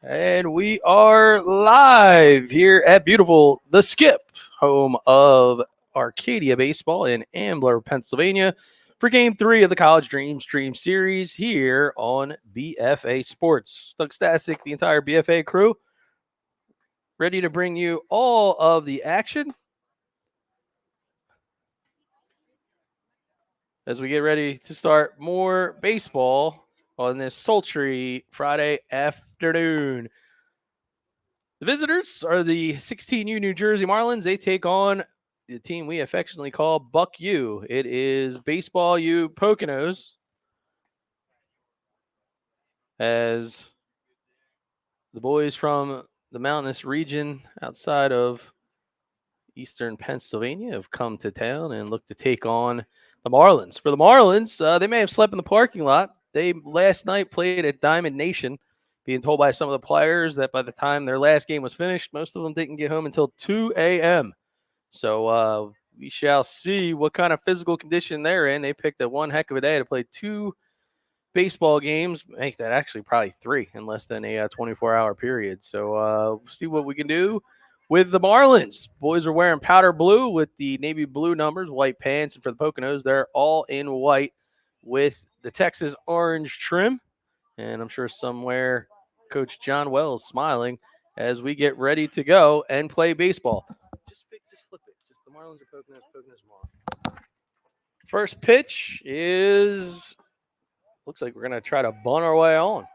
And we are live here at beautiful The Skip, home of Arcadia Baseball in Ambler, Pennsylvania, for Game 3 of the College Dreamstream series here on BFA Sports. Doug Stasic, the entire BFA crew, ready to bring you all of the action as we get ready to start more baseball on this sultry Friday afternoon. The visitors are the 16U New Jersey Marlins. They take on the team we affectionately call Buck U. It is Baseball U Poconos, as the boys from the mountainous region outside of eastern Pennsylvania have come to town and look to take on the Marlins. For the Marlins, they may have slept in the parking lot. They last night played at Diamond Nation, being told by some of the players that by the time their last game was finished, most of them didn't get home until 2 a.m. So we shall see what kind of physical condition they're in. They picked a one heck of a day to play 2 baseball games, make that actually probably 3 in less than a 24-hour period. So see what we can do with the Marlins. Boys are wearing powder blue with the navy blue numbers, white pants, and for the Poconos, they're all in white with the Texas orange trim. And I'm sure somewhere Coach John Wells smiling as we get ready to go and play baseball. Just flip it. Just the Marlins or Poconos, Marlins. First pitch is, looks like we're going to try to bunt our way on.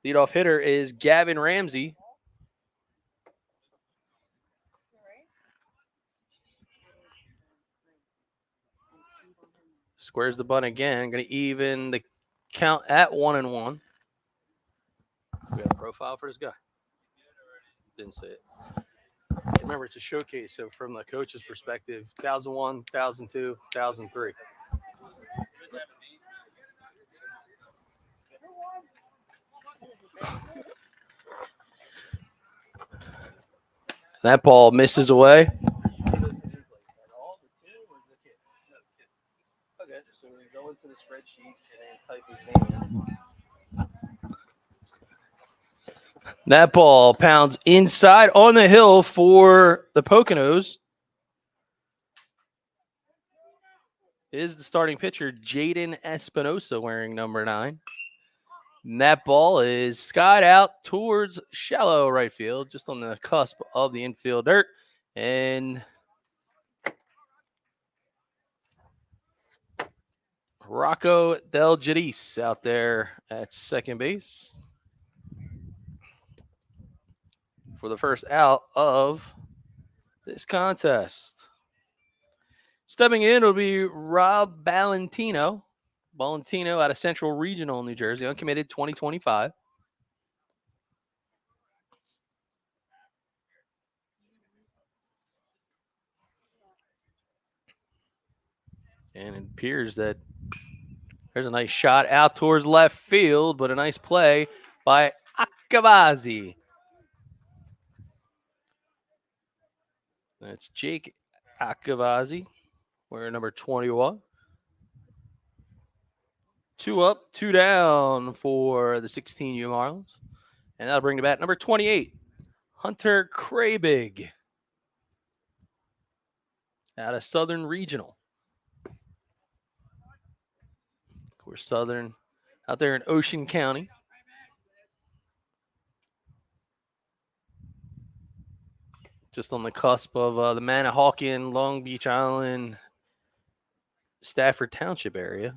Leadoff hitter is Gavin Ramsey. Squares the bunt again. Going to even the count at 1-1. We have a profile for this guy. Didn't say it. Remember, it's a showcase, so from the coach's perspective, 2001, 2002, 2003. That ball misses away. Okay, so we go into the spreadsheet and then type his name in. That ball pounds inside on the hill for the Poconos. Is the starting pitcher, Jaden Espinosa, wearing number 9. And that ball is skied out towards shallow right field, just on the cusp of the infield dirt. And Rocco Del Giudice out there at second base for the first out of this contest. Stepping in will be Rob Ballantino. Ballantino out of Central Regional, New Jersey, uncommitted 2025. And it appears that there's a nice shot out towards left field, but a nice play by Akavazi. That's Jake Akavazi, wearing number 21. 2 up, 2 down for the 16U Marlins. And that'll bring to bat number 28, Hunter Krabig, out of Southern Regional. Of course, Southern out there in Ocean County. Just on the cusp of the Manahawkin, Long Beach Island, Stafford Township area.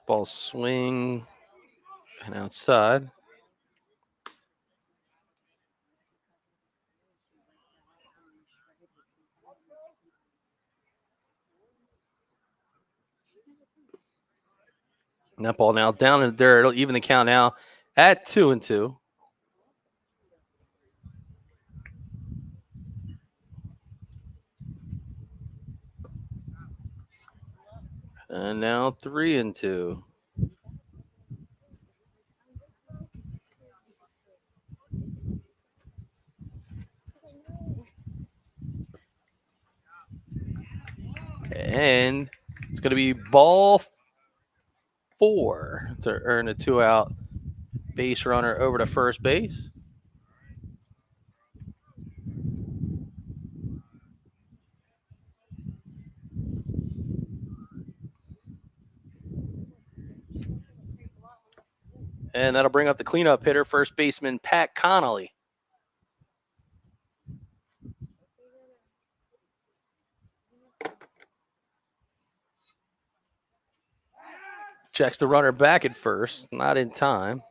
Ball swing and outside. And that ball now down in the dirt. It'll even the count now at 2-2. And now 3-2. And it's going to be ball 4 to earn a 2-out base runner over to first base. And that'll bring up the cleanup hitter, first baseman Pat Connolly. Checks the runner back at first, not in time.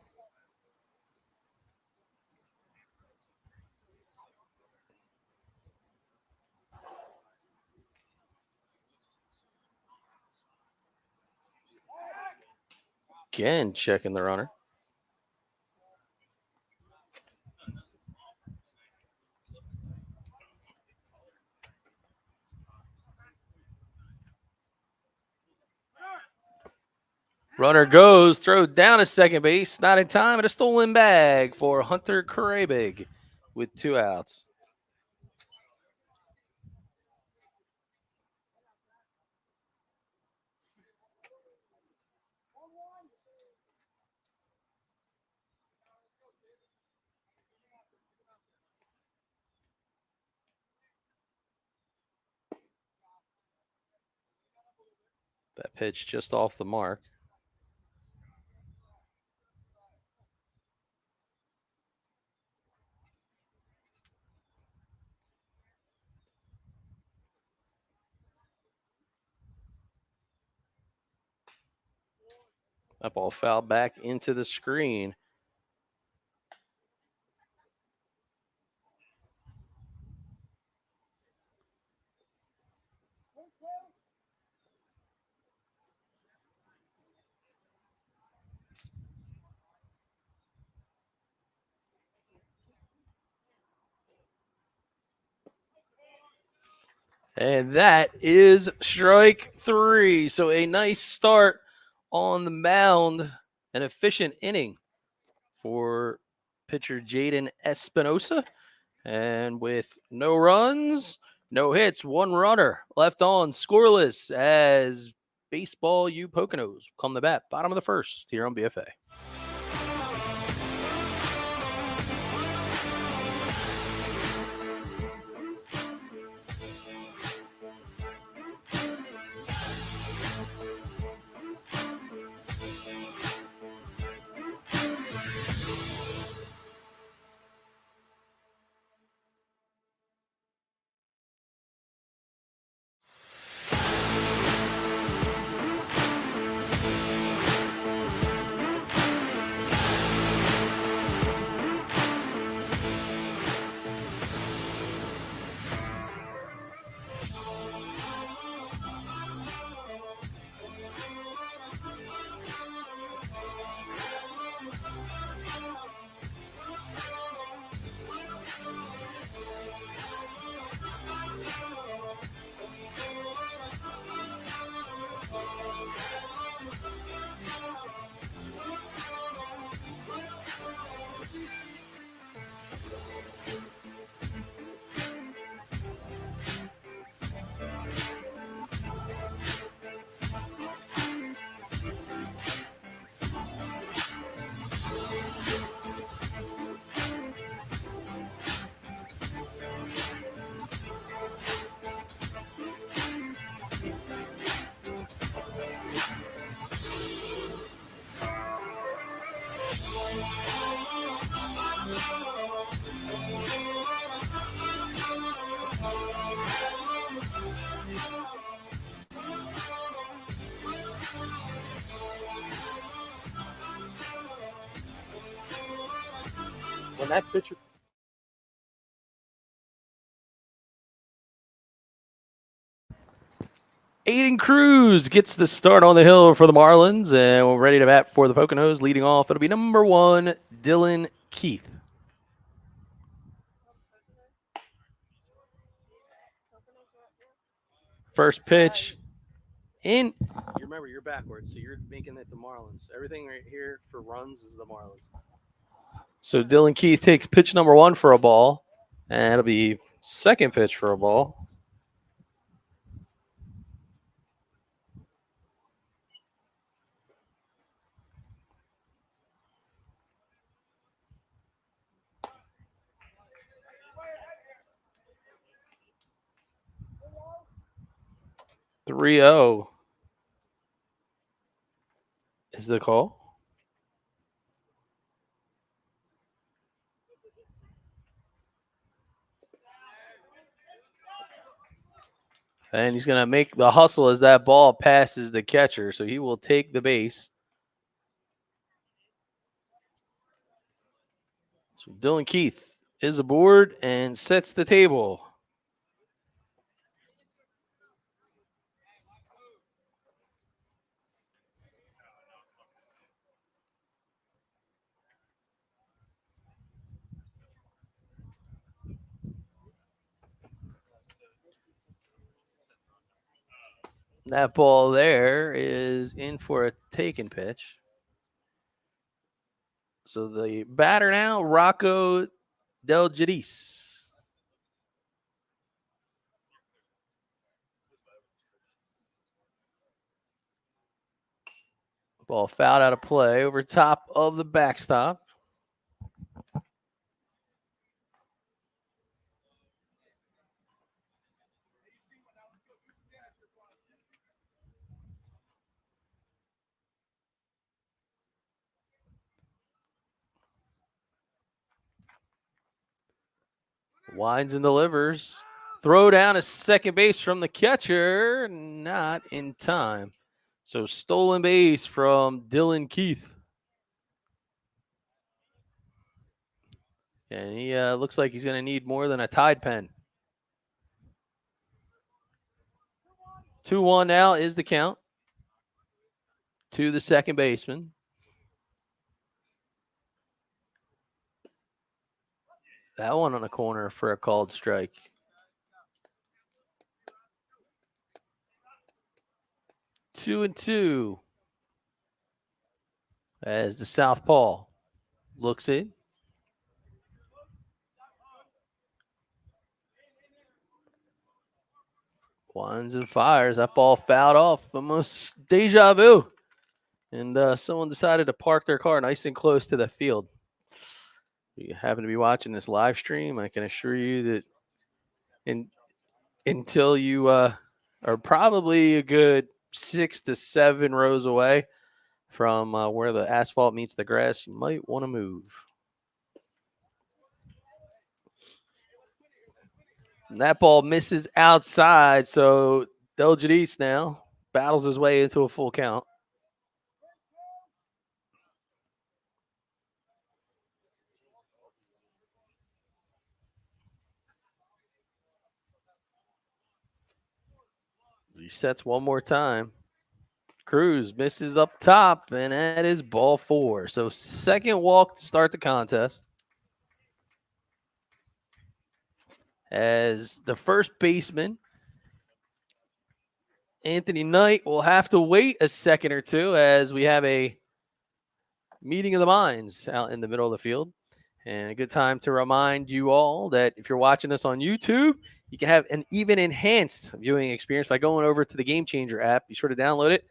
Again, checking the runner. Runner goes, throw down to second base, not in time, and a stolen bag for Hunter Karabig with 2 outs. That pitch just off the mark. That ball fouled back into the screen. And that is strike 3. So a nice start on the mound, an efficient inning for pitcher Jaden Espinosa. And with no runs, no hits, 1 runner left on, scoreless, as baseball U Poconos come to bat. Bottom of the first here on BFA. And that pitcher. Aiden Cruz gets the start on the hill for the Marlins, and we're ready to bat for the Poconos. Leading off, it'll be number 1, Dylan Keith. First pitch in. You remember, you're backwards, so you're making it the Marlins. Everything right here for runs is the Marlins. So Dylan Keith takes pitch number 1 for a ball, and it'll be second pitch for a ball. "3-0 is the call. And he's going to make the hustle as that ball passes the catcher, so he will take the base. So Dylan Keith is aboard and sets the table. That ball there is in for a taken pitch. So the batter now, Rocco Del Giudice. Ball fouled out of play over top of the backstop. Winds and delivers. Throw down to second base from the catcher. Not in time. So stolen base from Dylan Keith. And he looks like he's going to need more than a Tide pen. 2-1 now is the count to the second baseman. That one on the corner for a called strike. Two and two as the southpaw looks in. Winds and fires. That ball fouled off. Almost deja vu. And someone decided to park their car nice and close to the field. If you happen to be watching this live stream, I can assure you that until you are probably a good 6 to 7 rows away from where the asphalt meets the grass, you might want to move. And that ball misses outside, so Del Giudice now battles his way into a full count. He sets one more time. Cruz misses up top, and that is ball 4. So second walk to start the contest. As the first baseman, Anthony Knight, will have to wait a second or two as we have a meeting of the minds out in the middle of the field. And a good time to remind you all that if you're watching us on YouTube, you can have an even enhanced viewing experience by going over to the Game Changer app. Be sure to download it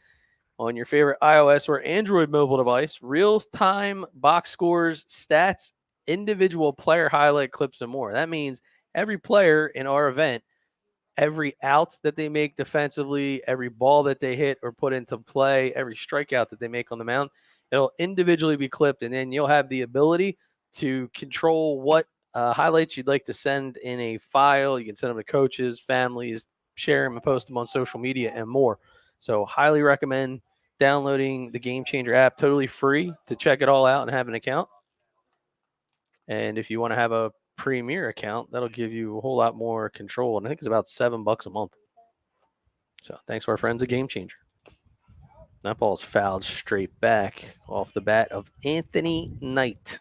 on your favorite iOS or Android mobile device. Real-time box scores, stats, individual player highlight clips, and more. That means every player in our event, every out that they make defensively, every ball that they hit or put into play, every strikeout that they make on the mound, it'll individually be clipped, and then you'll have the ability to control what highlights you'd like to send in a file. You can send them to coaches, families, share them and post them on social media, and more. So highly recommend downloading the Game Changer app, totally free to check it all out and have an account. And if you want to have a premier account, that'll give you a whole lot more control. And I think it's about $7 a month. So thanks to our friends at Game Changer. That ball's fouled straight back off the bat of Anthony Knight.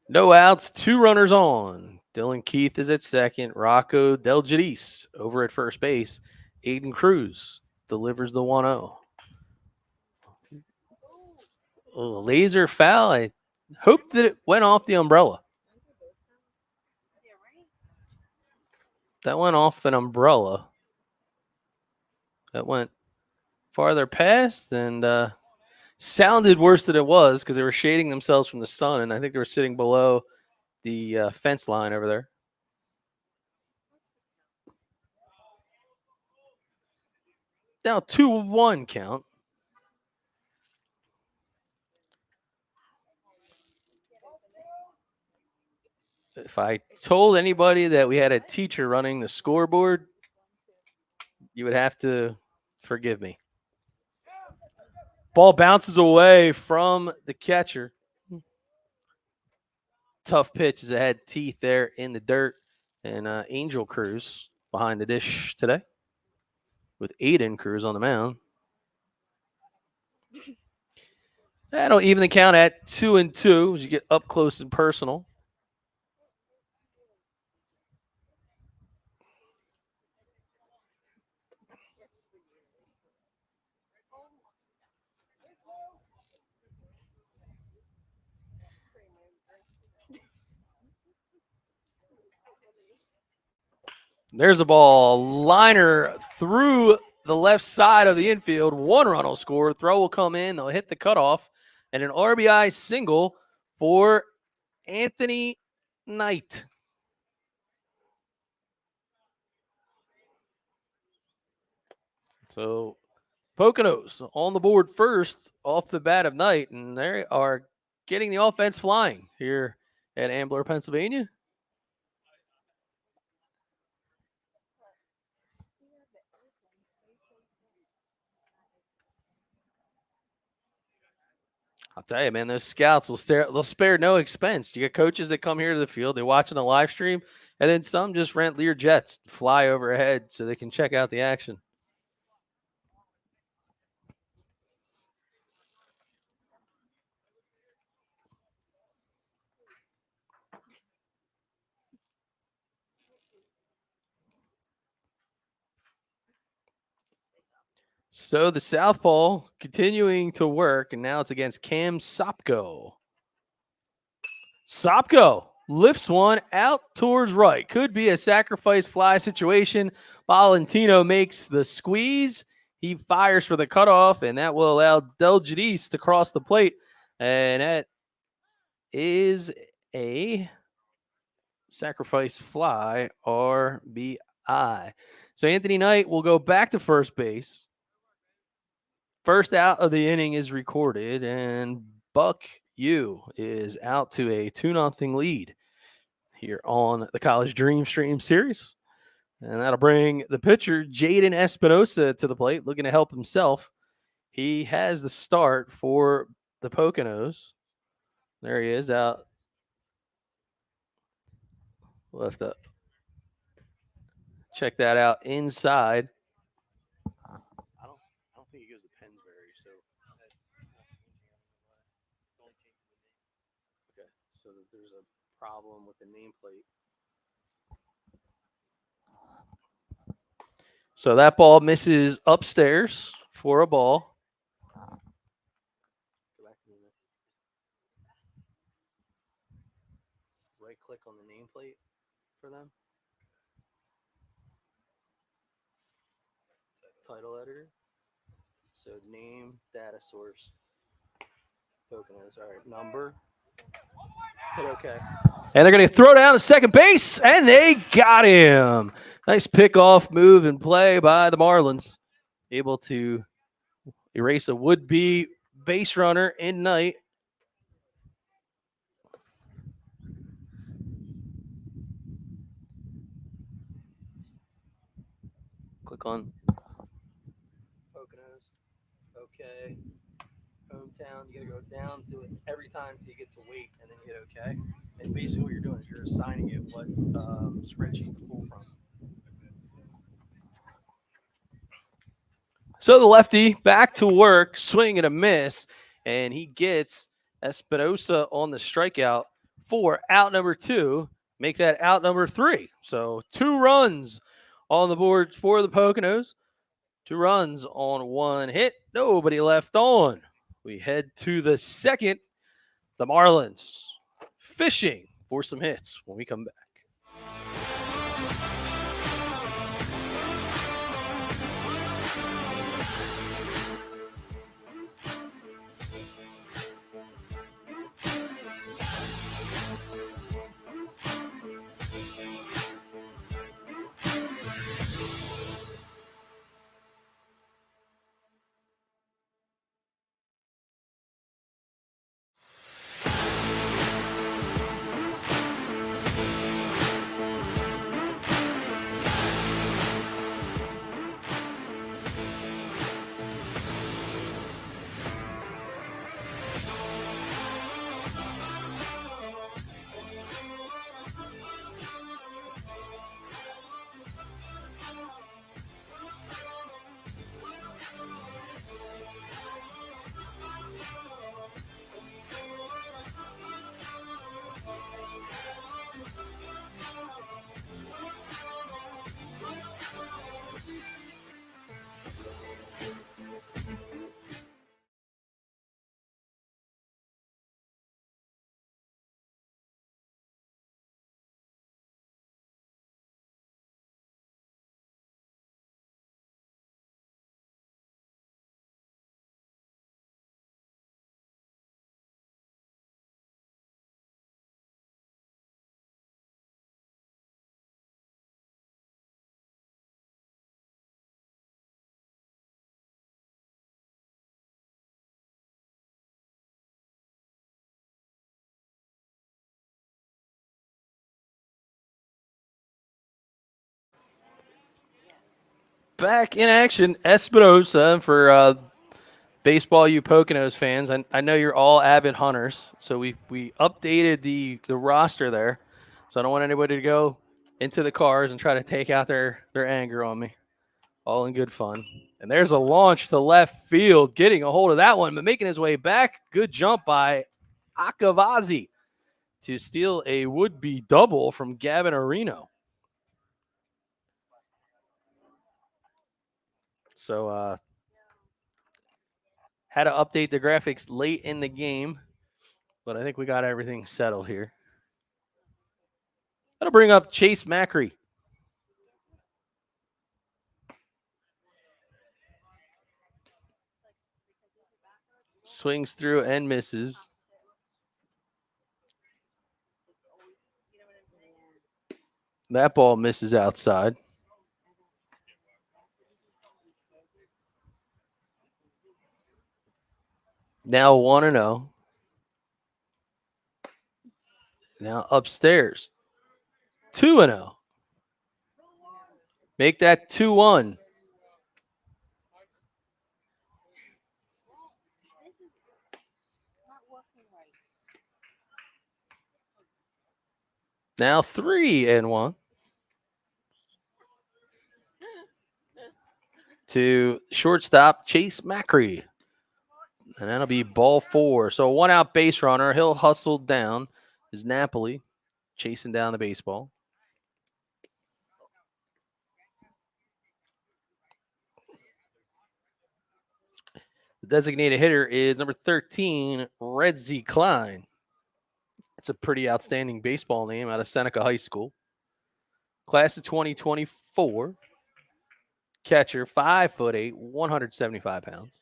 No outs, 2 runners on. Dylan Keith is at second. Rocco Del Giudice over at first base. Aiden Cruz delivers the 1-0. Oh, laser foul. I hope that it went off the umbrella. That went off an umbrella. That went farther past and sounded worse than it was because they were shading themselves from the sun, and I think they were sitting below the fence line over there. Now 2-1 count. If I told anybody that we had a teacher running the scoreboard, you would have to forgive me. Ball bounces away from the catcher. Tough pitch as it had teeth there in the dirt. And Angel Cruz behind the dish today with Aiden Cruz on the mound. That'll even the count at 2-2 as you get up close and personal. There's a ball. Liner through the left side of the infield. 1 run will score. Throw will come in. They'll hit the cutoff. And an RBI single for Anthony Knight. So Poconos on the board first off the bat of Knight. And they are getting the offense flying here at Ambler, Pennsylvania. I'll tell you, man, those scouts they'll spare no expense. You get coaches that come here to the field, they watch on the live stream, and then some just rent Lear jets, fly overhead so they can check out the action. So the southpaw continuing to work, and now it's against Cam Sopko. Sopko lifts one out towards right. Could be a sacrifice fly situation. Valentino makes the squeeze. He fires for the cutoff, and that will allow Del Giudice to cross the plate. And that is a sacrifice fly, RBI. So Anthony Knight will go back to first base. First out of the inning is recorded, and Buck U is out to a 2-0 lead here on the College Dreamstream series. And that'll bring the pitcher, Jaden Espinosa, to the plate, looking to help himself. He has the start for the Poconos. There he is, out left up. Check that out inside. I don't think he goes to Pennsbury, so okay. So there's a problem with the nameplate. So that ball misses upstairs for a ball. Right click on the nameplate for them. Title editor. So name, data source, Poconos. All right, number. Hit okay. And they're going to throw down to second base, and they got him. Nice pickoff move and play by the Marlins. Able to erase a would-be base runner in Knight. Click on Poconos. Okay. Hometown, you got to go down to it every time till you get to weight, and then you hit okay. And basically, what you're doing is you're assigning it what spreadsheet to pull from. So the lefty back to work, swing and a miss, and he gets Espinosa on the strikeout for out number 2. Make that out number 3. So 2 runs on the board for the Poconos. 2 runs on 1 hit. Nobody left on. We head to the second. The Marlins fishing for some hits when we come back. Back in action, Espinosa for baseball, you Poconos fans. I know you're all avid hunters, so we updated the roster there. So I don't want anybody to go into the cars and try to take out their anger on me. All in good fun. And there's a launch to left field, getting a hold of that one, but making his way back. Good jump by Akavazi to steal a would-be double from Gavin Areno. So had to update the graphics late in the game, but I think we got everything settled here. That'll bring up Chase Macri. Swings through and misses. That ball misses outside. Now 1-0. Now upstairs. 2-0. Make that 2-1. Now 3-1. To shortstop Chase Macri. And that'll be ball 4. So 1 out base runner. He'll hustle down. Is Napoli chasing down the baseball. The designated hitter is number 13, Redzy Klein. It's a pretty outstanding baseball name out of Seneca High School. Class of 2024. Catcher, 5'8", 175 pounds.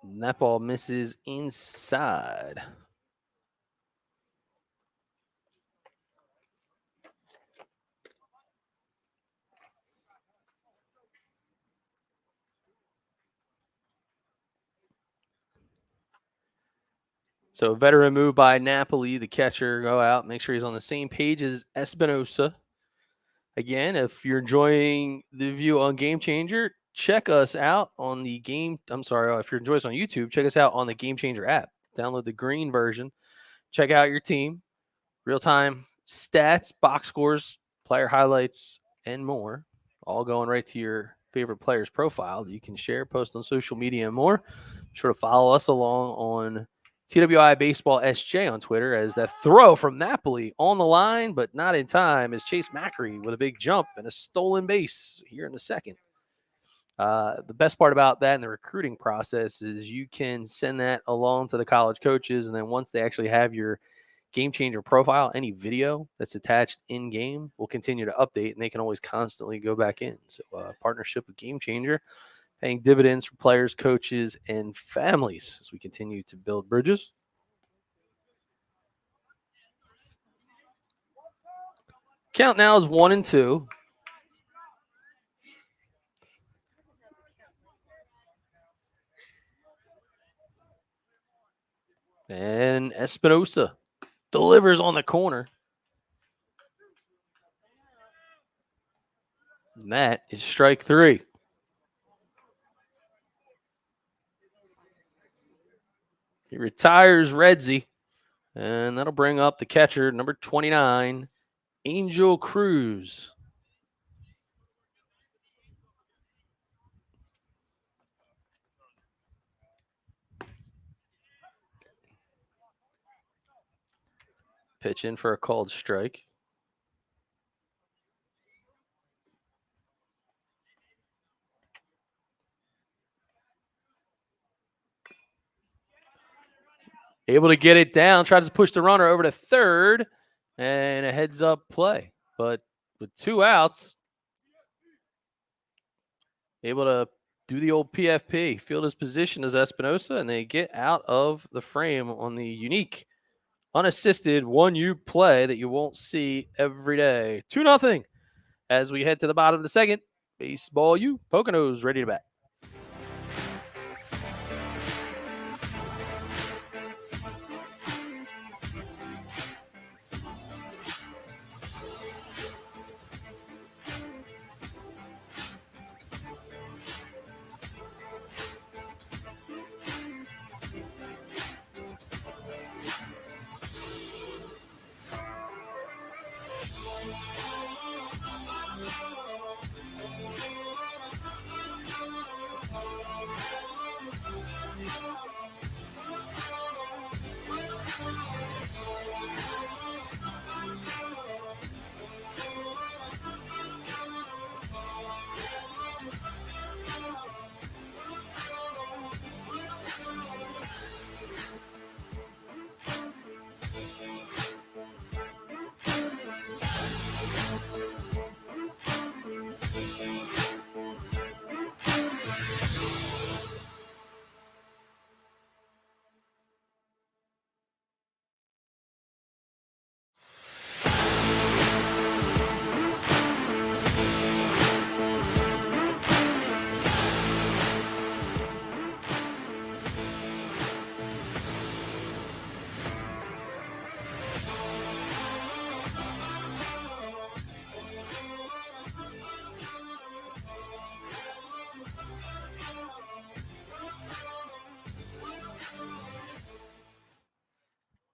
And that ball misses inside. So veteran move by Napoli, the catcher, go out, make sure he's on the same page as Espinosa. Again, if you're enjoying the view on Game Changer, check us out on the if you're enjoying us on YouTube, check us out on the Game Changer app. Download the green version. Check out your team, real-time stats, box scores, player highlights, and more. All going right to your favorite player's profile that you can share, post on social media, and more. Be sure to follow us along on TWI Baseball SJ on Twitter, as that throw from Napoli on the line, but not in time, is Chase Macri with a big jump and a stolen base here in the second. The best part about that in the recruiting process is you can send that along to the college coaches, and then once they actually have your Game Changer profile, any video that's attached in game will continue to update, and they can always constantly go back in. So, partnership with Game Changer, paying dividends for players, coaches, and families as we continue to build bridges. Count now is 1-2. And Espinosa delivers on the corner. And that is strike 3. He retires Redzy, and that'll bring up the catcher, number 29, Angel Cruz. Pitch in for a called strike. Able to get it down, tries to push the runner over to third, and a heads-up play. But with 2 outs, able to do the old PFP, field his position as Espinosa, and they get out of the frame on the unique, unassisted 1U play that you won't see every day. 2-0 as we head to the bottom of the second. Baseball U Poconos ready to bat.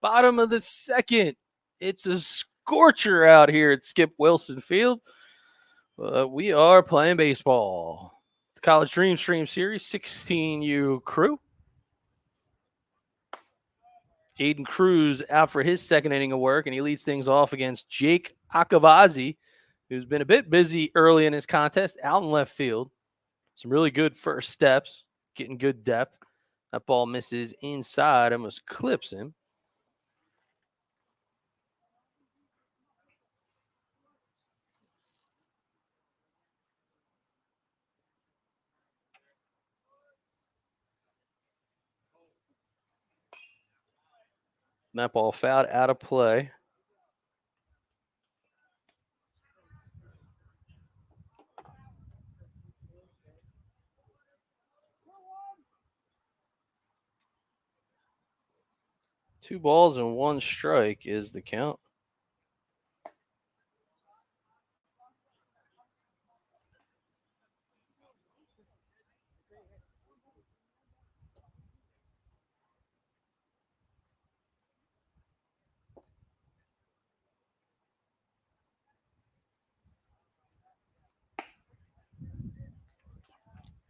Bottom of the second. It's a scorcher out here at Skip Wilson Field. We are playing baseball. The College Dreamstream Series, 16U crew. Aiden Cruz out for his second inning of work, and he leads things off against Jake Akavazi, who's been a bit busy early in his contest out in left field. Some really good first steps, getting good depth. That ball misses inside, almost clips him. That ball fouled out of play. Two balls and one strike is the count.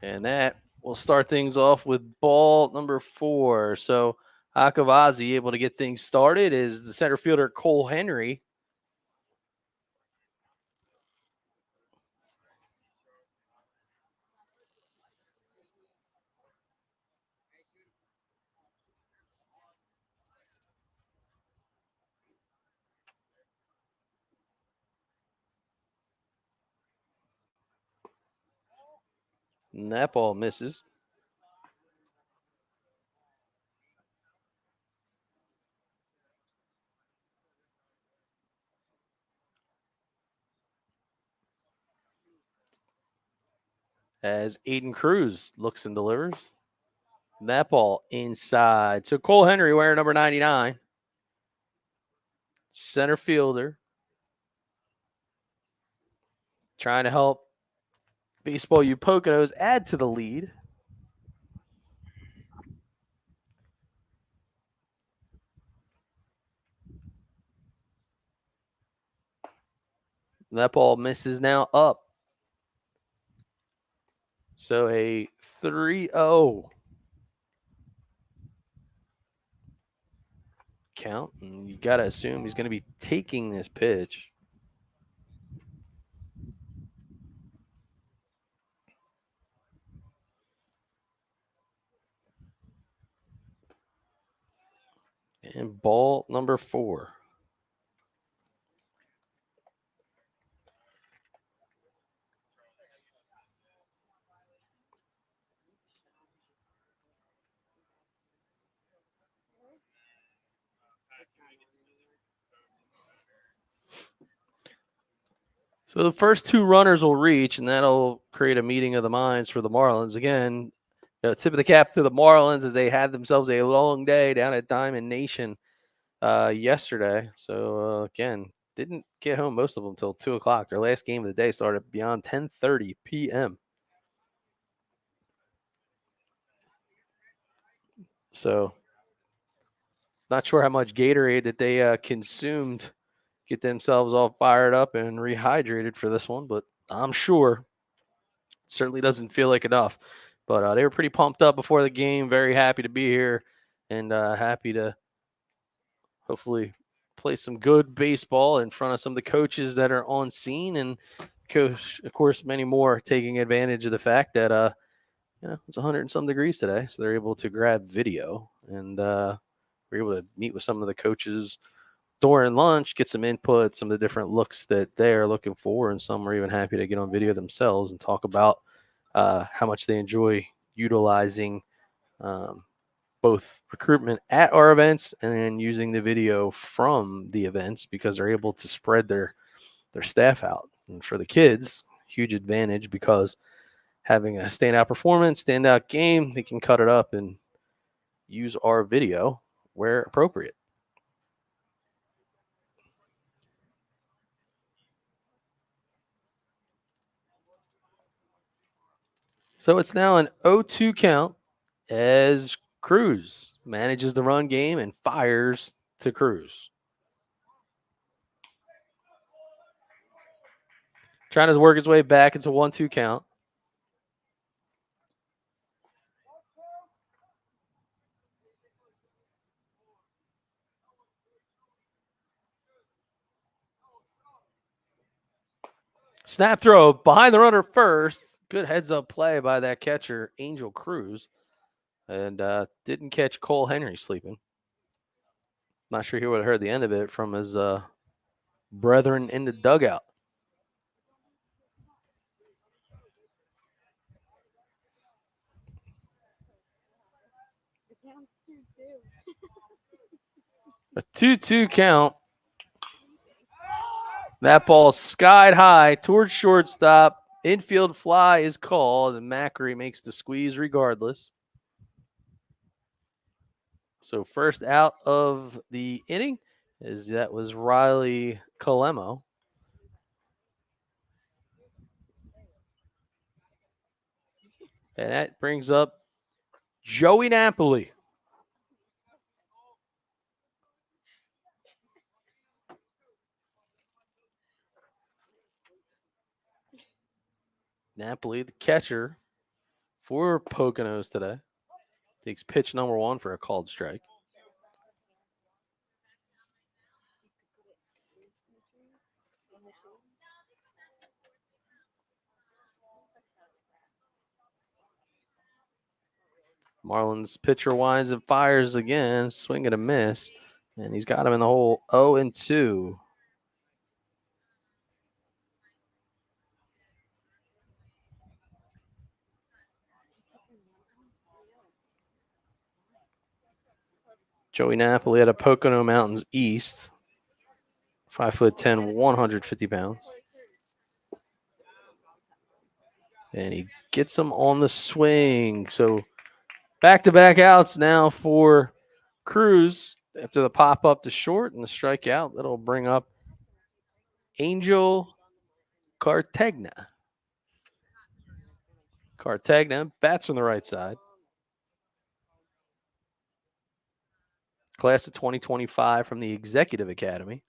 And that will start things off with ball number 4. So Akavazi able to get things started is the center fielder Cole Henry. And that ball misses. As Aiden Cruz looks and delivers. And that ball inside. So Cole Henry wearing number 99. Center fielder. Trying to help Baseball U Poconos add to the lead. And that ball misses now up. So a 3-0 count. And you got to assume he's going to be taking this pitch. And ball number 4. So the first 2 runners will reach, and that'll create a meeting of the minds for the Marlins. Again, tip of the cap to the Marlins as they had themselves a long day down at Diamond Nation yesterday. So again, didn't get home most of them until 2 o'clock. Their last game of the day started beyond 10:30 p.m. So not sure how much Gatorade that they consumed, get themselves all fired up and rehydrated for this one, but I'm sure it certainly doesn't feel like enough. But they were pretty pumped up before the game, very happy to be here, and happy to hopefully play some good baseball in front of some of the coaches that are on scene, and of course many more taking advantage of the fact that it's 100 and some degrees today, so they're able to grab video, and we're able to meet with some of the coaches during lunch, get some input, some of the different looks that they're looking for, and some are even happy to get on video themselves and talk about how much they enjoy utilizing both recruitment at our events and then using the video from the events, because they're able to spread their staff out. And for the kids, huge advantage, because having a standout performance, standout game, they can cut it up and use our video where appropriate. So it's now an 0-2 count as Cruz manages the run game and fires to Cruz. Trying to work his way back. It's a 1-2 count. Snap throw behind the runner first. Good heads-up play by that catcher, Angel Cruz. And didn't catch Cole Henry sleeping. Not sure he would have heard the end of it from his brethren in the dugout. A 2-2 count. That ball skied high towards shortstop. Infield fly is called, and Macri makes the squeeze regardless. So first out of the inning that was Riley Calemo. And that brings up Joey Napoli. Napoli, the catcher, for Poconos today. Takes pitch number 1 for a called strike. Marlins pitcher winds and fires again, swing and a miss, and he's got him in the hole 0-2. Joey Napoli out of Pocono Mountains East, 5'10", 150 pounds. And he gets him on the swing. So back-to-back outs now for Cruz after the pop-up to short and the strikeout. That'll bring up Angel Cartagena. Cartagena bats from the right side. Class of 2025 from the Executive Academy.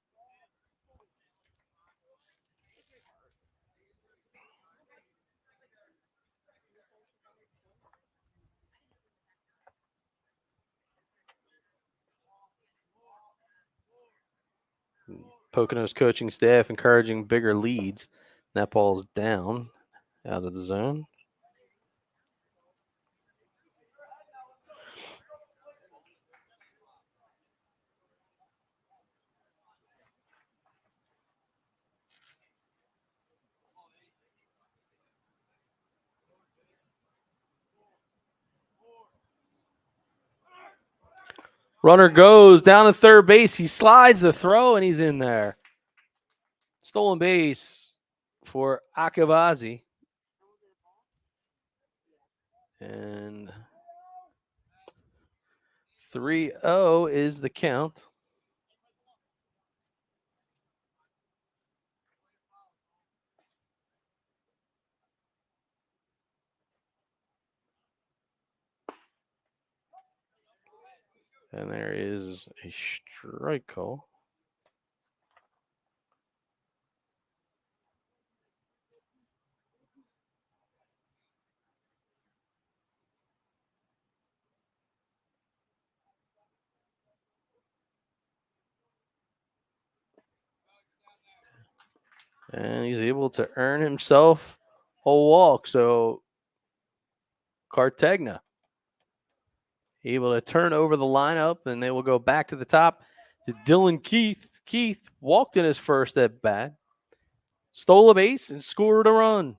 Poconos coaching staff encouraging bigger leads. That ball's down out of the zone. Runner goes down to third base. He slides the throw, and he's in there. Stolen base for Akabazi. And 3-0 is the count. And there is a strike call. And he's able to earn himself a walk. So Cartagena able to turn over the lineup, and they will go back to the top to Dylan Keith. Keith walked in his first at bat, stole a base, and scored a run.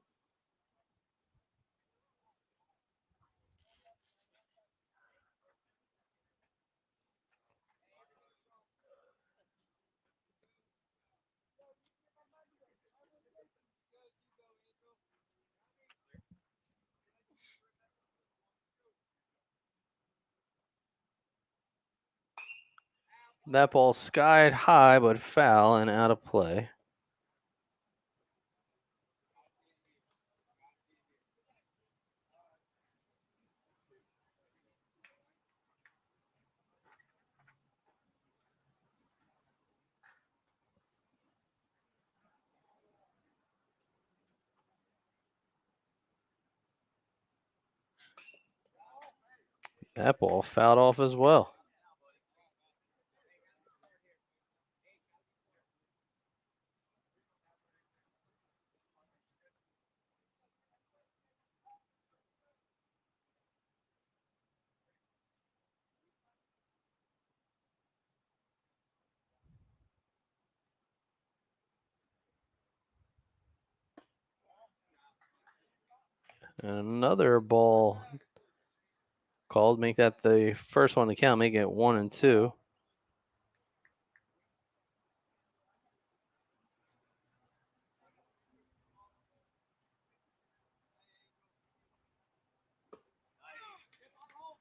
That ball skied high, but foul and out of play. That ball fouled off as well. And another ball called, make that the first one to count, make it 1-2.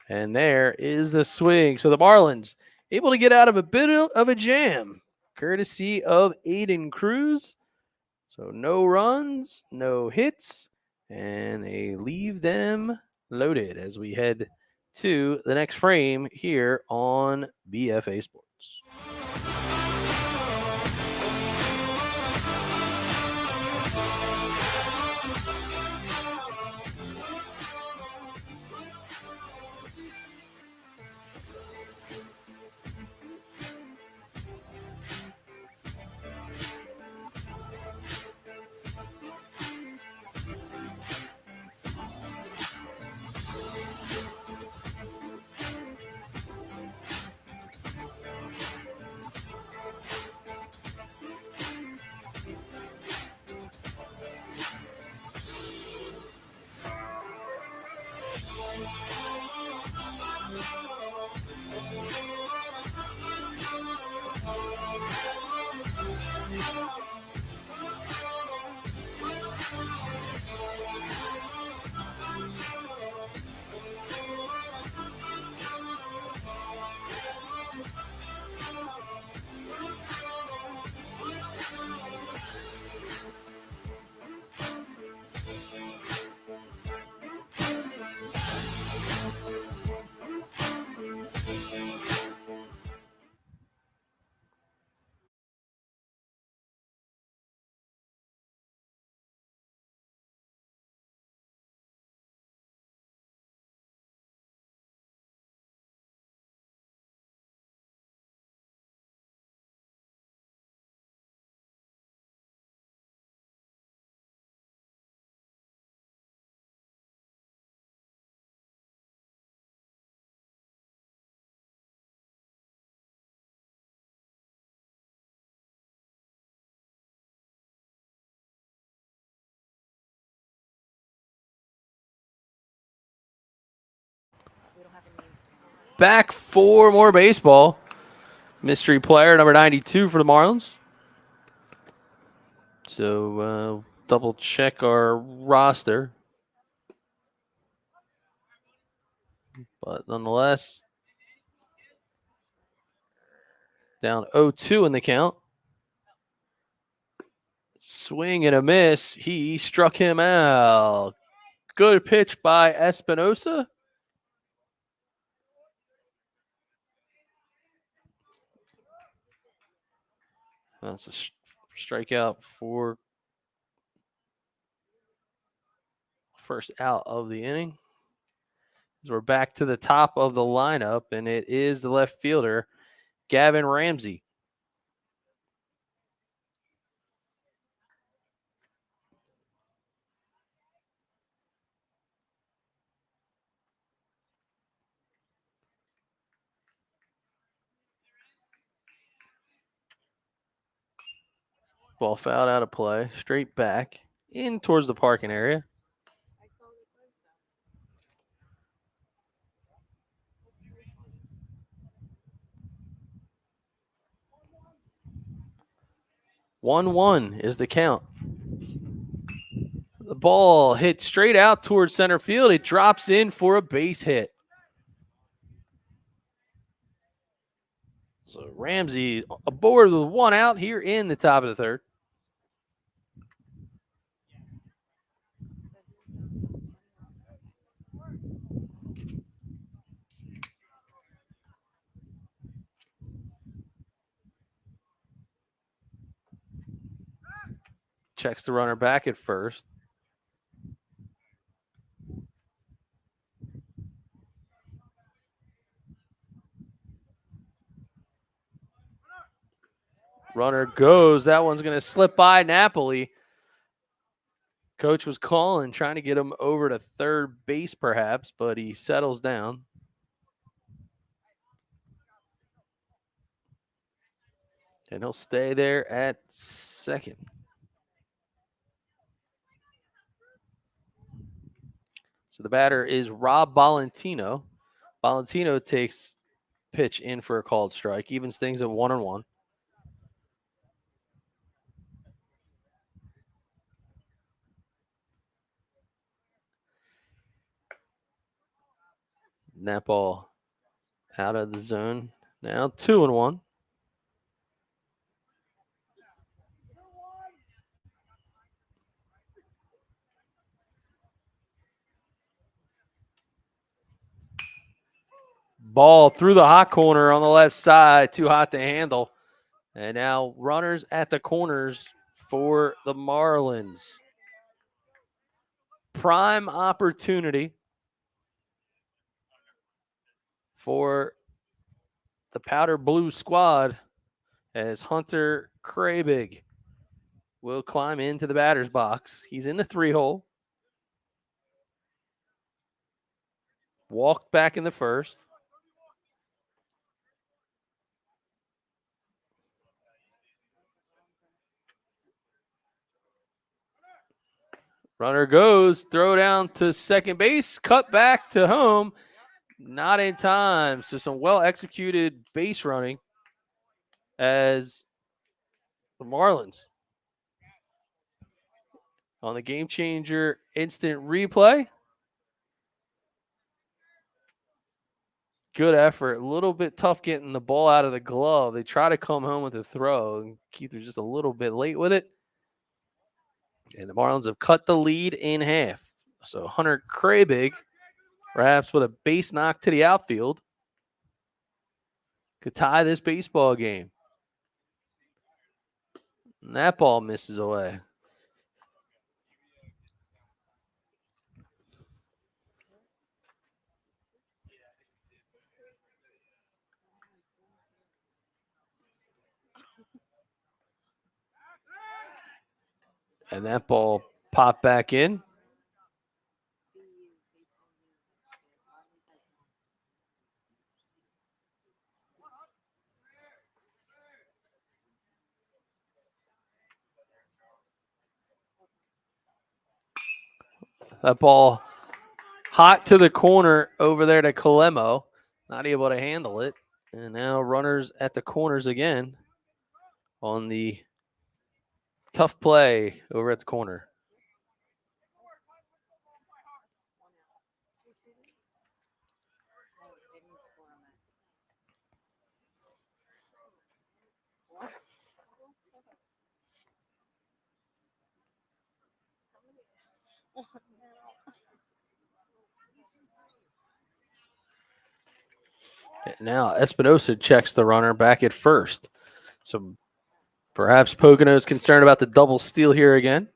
And there is the swing. So the Marlins able to get out of a bit of a jam, courtesy of Aiden Cruz. So no runs, no hits, and they leave them loaded as we head to the next frame here on BFA Sports. back for more baseball. Mystery player number 92 for the Marlins. So double check our roster. But nonetheless, down 0-2 in the count. Swing and a miss. He struck him out. Good pitch by Espinosa. That's a strikeout for first out of the inning. As we're back to the top of the lineup, and it is the left fielder, Gavin Ramsey. Ball fouled out of play, straight back in towards the parking area. One is the count. The ball hit straight out towards center field. It drops in for a base hit. So Ramsey aboard with one out here in the top of the third. Checks the runner back at first. Runner goes. That one's going to slip by Napoli. Coach was calling, trying to get him over to third base perhaps, but he settles down. And he'll stay there at second. So the batter is Rob Valentino. Valentino takes pitch in for a called strike, evens things at 1-1. That ball out of the zone. Now 2-1. Ball through the hot corner on the left side, too hot to handle. And now runners at the corners for the Marlins. Prime opportunity for the powder blue squad as Hunter Krabig will climb into the batter's box. He's in the 3-hole. Walked back in the first. Runner goes, throw down to second base, cut back to home. Not in time. So some well-executed base running as the Marlins on the game changer instant replay. Good effort. A little bit tough getting the ball out of the glove. They try to come home with a throw, and Keith was just a little bit late with it. And the Marlins have cut the lead in half. So Hunter Krabig, perhaps with a base knock to the outfield, could tie this baseball game. And that ball misses away. And that ball popped back in. That ball hot to the corner over there to Kalemo. not able to handle it. And now runners at the corners again on the tough play over at the corner. Now Espinosa checks the runner back at first. So perhaps Poconos concerned about the double steal here again.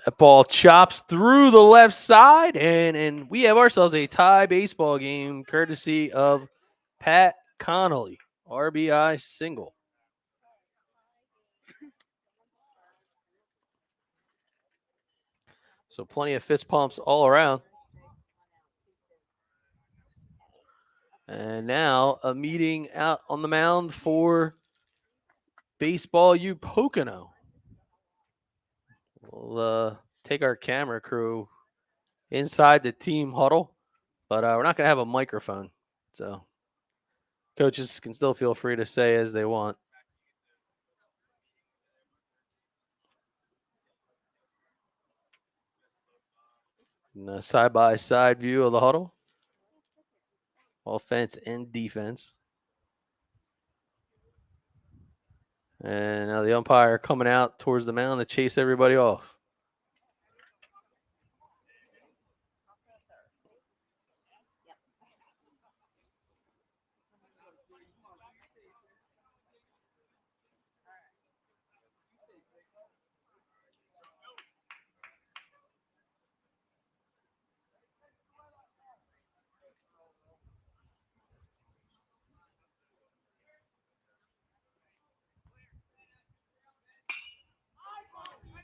That ball chops through the left side, and we have ourselves a tie baseball game courtesy of Pat Connolly, RBI single. So plenty of fist pumps all around. And now a meeting out on the mound for Baseball U Pocono. We'll take our camera crew inside the team huddle, but we're not going to have a microphone. So coaches can still feel free to say as they want. Side-by-side view of the huddle. Offense and defense. And now the umpire coming out towards the mound to chase everybody off.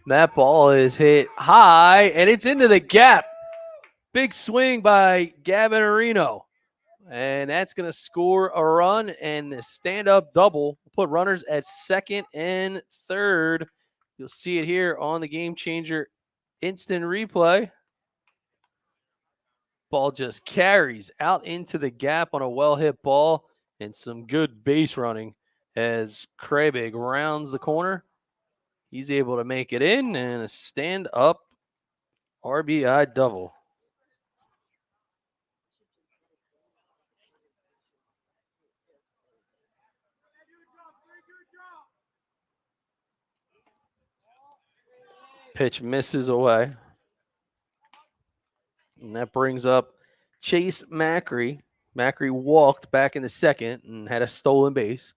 That ball is hit high, and it's into the gap. Big swing by Gavin Areno. And that's going to score a run and the stand-up double. Put runners at second and third. You'll see it here on the Game Changer instant replay. Ball just carries out into the gap on a well-hit ball, and some good base running as Krabig rounds the corner. He's able to make it in, and a stand-up RBI double. Pitch misses away. And that brings up Chase Macri. Macri walked back in the second and had a stolen base.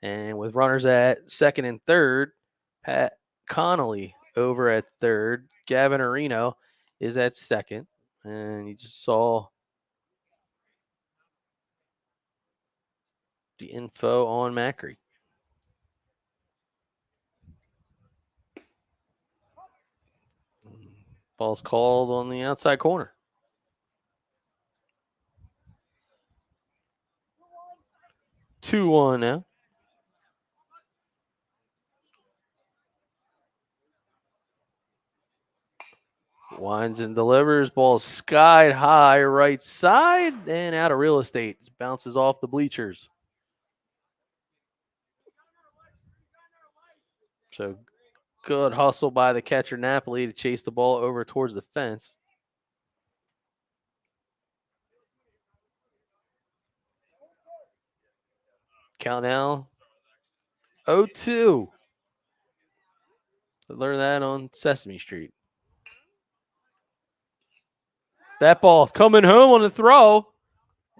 And with runners at second and third, Pat Connolly over at third. Gavin Areno is at second. And you just saw the info on Macri. Ball's called on the outside corner. 2-1 now. Winds and delivers. Ball sky high right side and out of real estate. Bounces off the bleachers. So good hustle by the catcher Napoli to chase the ball over towards the fence. Count now 0-2. Learn that on Sesame Street. That ball coming home on the throw.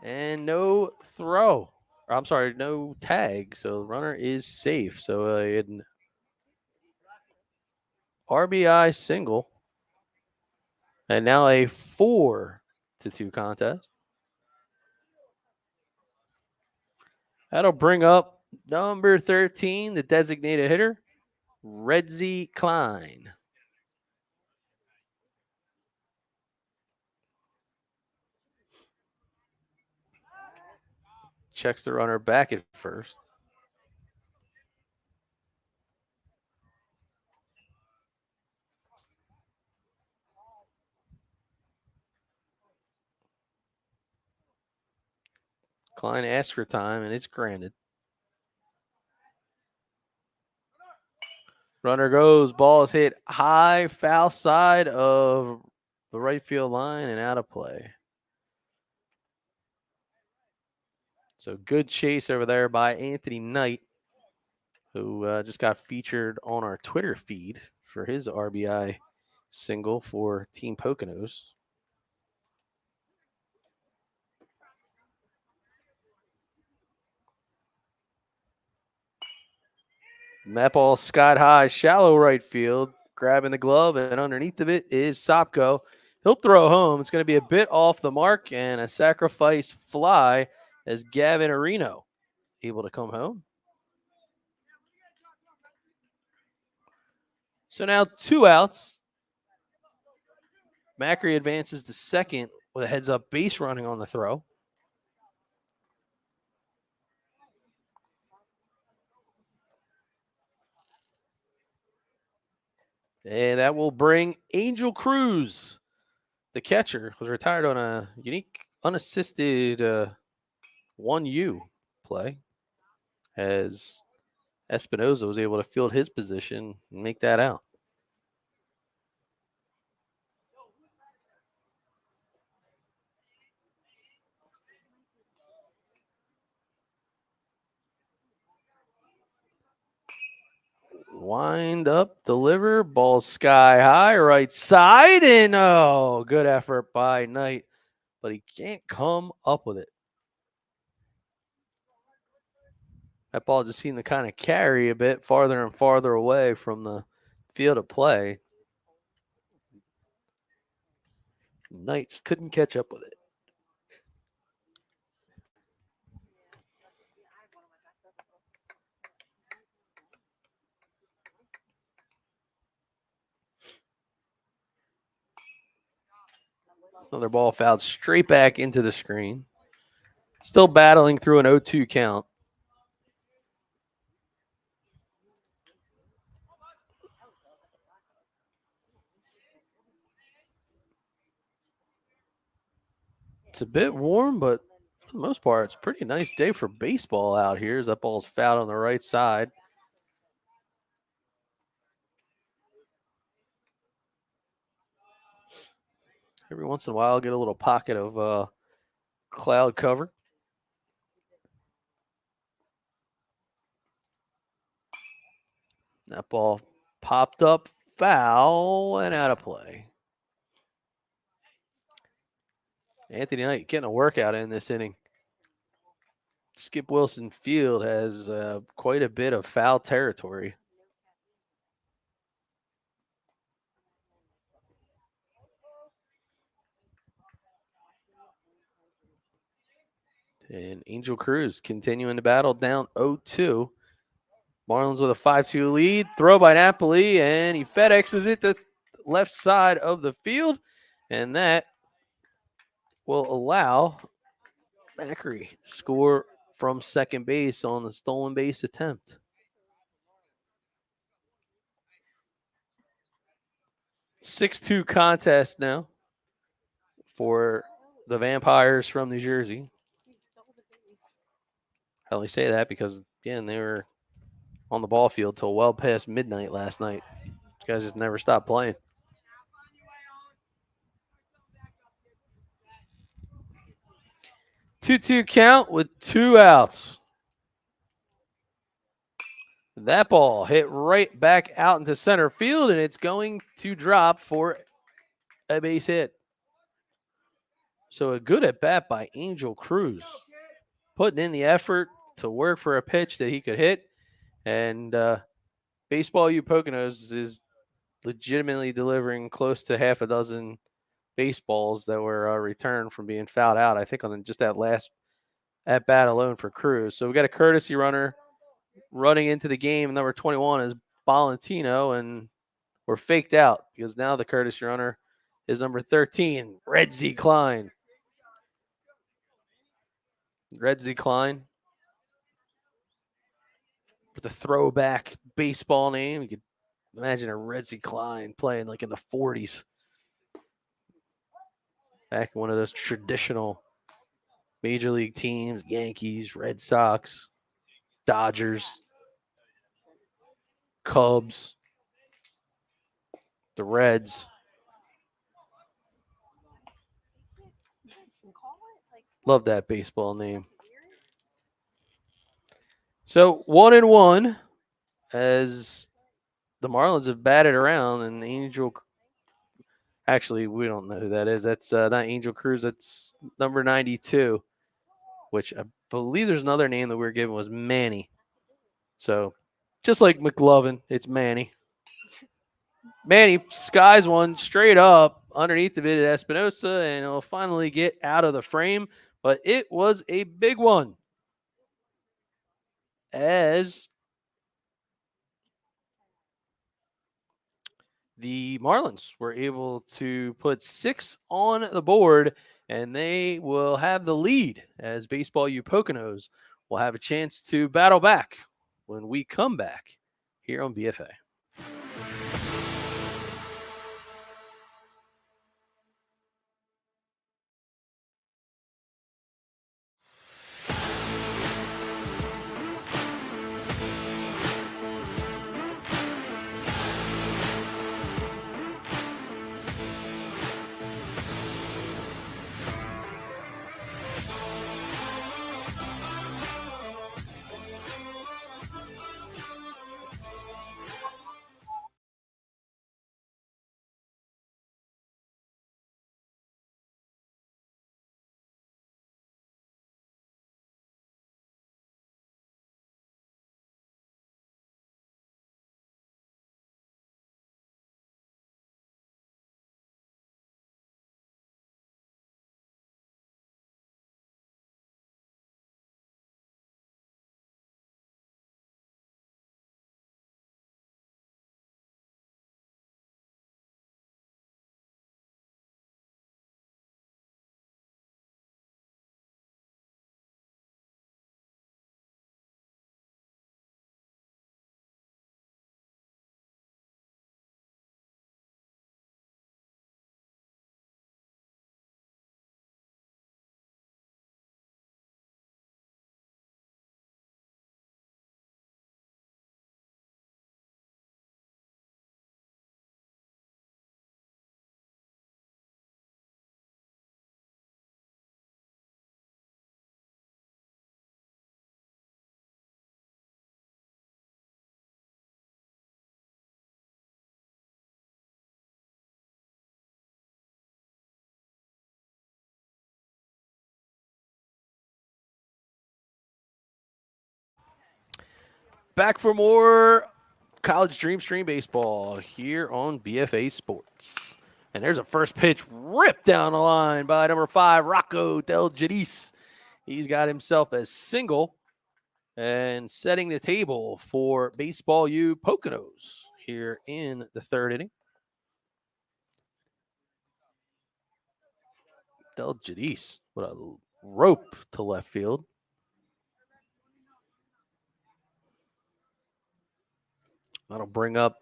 And no throw. I'm sorry, no tag. So the runner is safe. So an RBI single. And now a 4-2 contest. That'll bring up number 13, the designated hitter, Redzy Klein. Checks the runner back at first. Klein asked for time, and it's granted. Runner goes. Ball is hit high, foul side of the right field line and out of play. So good chase over there by Anthony Knight, who just got featured on our Twitter feed for his RBI single for Team Poconos. That ball skied high, shallow right field, grabbing the glove, and underneath of it is Sopko. He'll throw home. It's going to be a bit off the mark and a sacrifice fly as Gavin Areno able to come home. So now 2 outs. Macri advances to second with a heads-up base running on the throw. And that will bring Angel Cruz. The catcher was retired on a unique unassisted 1U play as Espinoza was able to field his position and make that out. Wind up, deliver, ball sky high, right side, and oh, good effort by Knight, but he can't come up with it. That ball just seemed to kind of carry a bit farther and farther away from the field of play. Knights couldn't catch up with it. Another ball fouled straight back into the screen. Still battling through an 0-2 count. It's a bit warm, but for the most part, it's a pretty nice day for baseball out here as that ball's fouled on the right side. Every once in a while, I'll get a little pocket of cloud cover. That ball popped up, foul, and out of play. Anthony Knight getting a workout in this inning. Skip Wilson Field has quite a bit of foul territory. And Angel Cruz continuing to battle down 0-2. Marlins with a 5-2 lead. Throw by Napoli, and he FedExes it to the left side of the field. And that will allow Macri to score from second base on the stolen base attempt. Six-2 contest now for the Vampires from New Jersey. I only say that because, again, they were on the ball field till well past midnight last night. These guys just never stopped playing. 2-2 count with 2 outs. That ball hit right back out into center field, and it's going to drop for a base hit. So a good at bat by Angel Cruz, putting in the effort to work for a pitch that he could hit. And Baseball U Poconos is legitimately delivering close to half a dozen baseballs that were returned from being fouled out, I think, on just that last at bat alone for Cruz. So we got a courtesy runner running into the game. Number 21 is Valentino, and we're faked out because now the courtesy runner is number 13, Red Z Klein. Red Z Klein with a throwback baseball name. You could imagine a Red Z Klein playing like in the 40s. Back in one of those traditional major league teams: Yankees, Red Sox, Dodgers, Cubs, the Reds. Love that baseball name. So 1-1 as the Marlins have batted around, and Angel. Actually, we don't know who that is. That's not Angel Cruz. That's number 92, which I believe there's another name that we were given was Manny. So just like McLovin, it's Manny. Manny skies one straight up underneath the vid Espinosa, and it'll finally get out of the frame. But it was a big one as the Marlins were able to put 6 on the board, and they will have the lead as Baseball U Poconos will have a chance to battle back when we come back here on BFA. Back for more college Dreamstream baseball here on BFA Sports. And there's a first pitch ripped down the line by number 5, Rocco Del Giudice. He's got himself a single and setting the table for Baseball U Poconos here in the third inning. Del Giudice, what a rope to left field. That'll bring up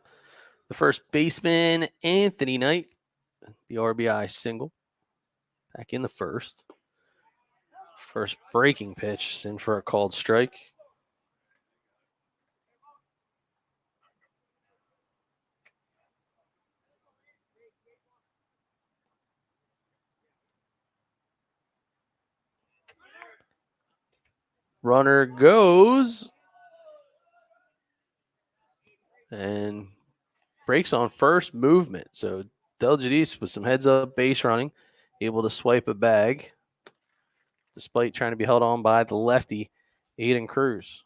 the first baseman, Anthony Knight, the RBI single. Back in the first. First breaking pitch, in for a called strike. Runner goes and breaks on first movement. So Del Giudice with some heads up base running, able to swipe a bag despite trying to be held on by the lefty, Aiden Cruz.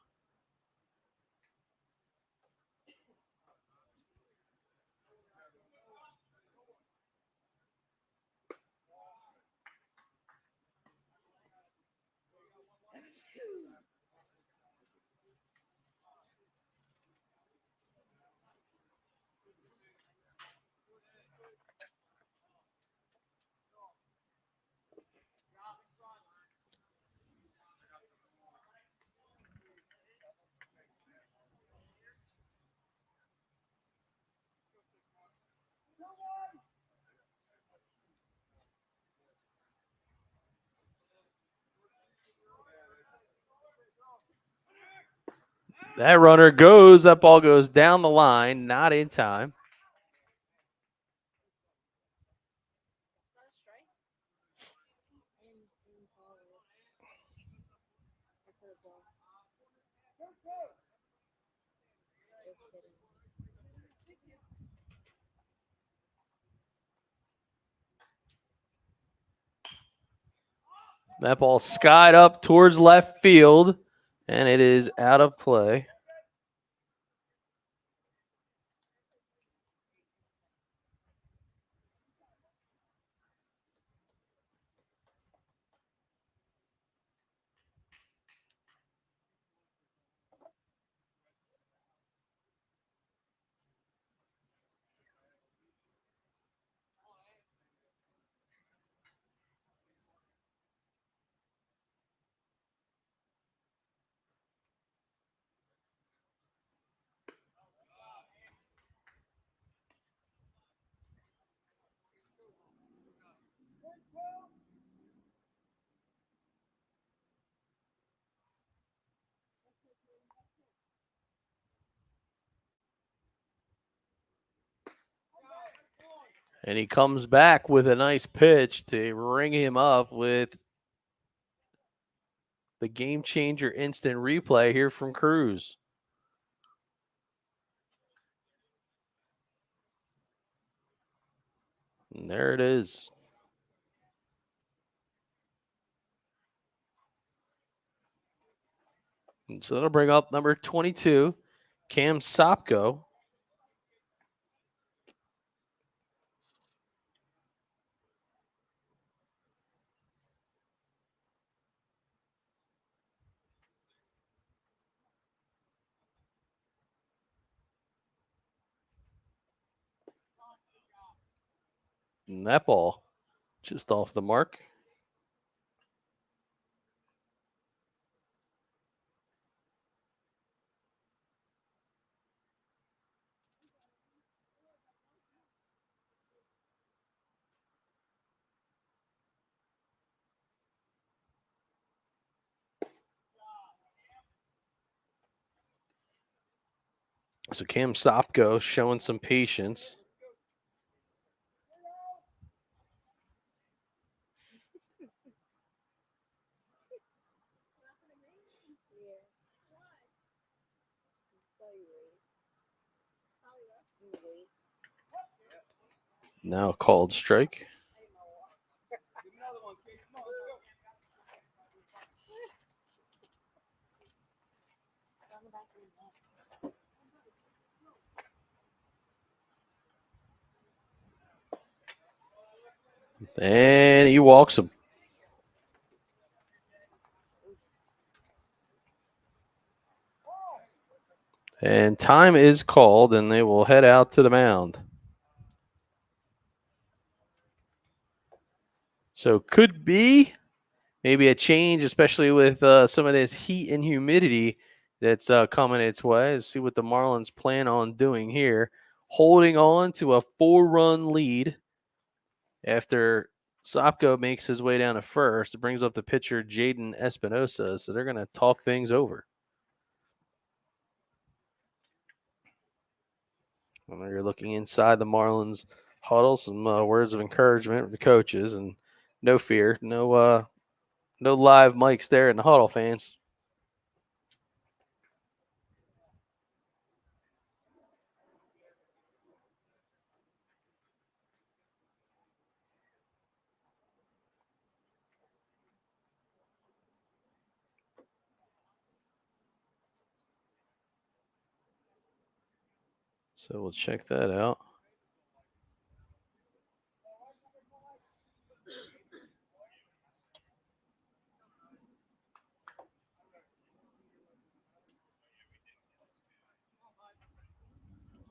That runner goes. That ball goes down the line, not in time. That ball skied up towards left field, and it is out of play. And he comes back with a nice pitch to ring him up with the game changer instant replay here from Cruz. And there it is. And so that'll bring up number 22, Cam Sopko. And that ball just off the mark. So Cam Sopko showing some patience. Now called strike. And he walks him. And time is called, and they will head out to the mound. So could be maybe a change, especially with some of this heat and humidity that's coming its way. Let's see what the Marlins plan on doing here. Holding on to a 4-run lead after Sopko makes his way down to first. It brings up the pitcher, Jaden Espinosa. So they're going to talk things over. When you're looking inside the Marlins huddle, some words of encouragement with the coaches, and no fear, no live mics there in the huddle, fans. So we'll check that out.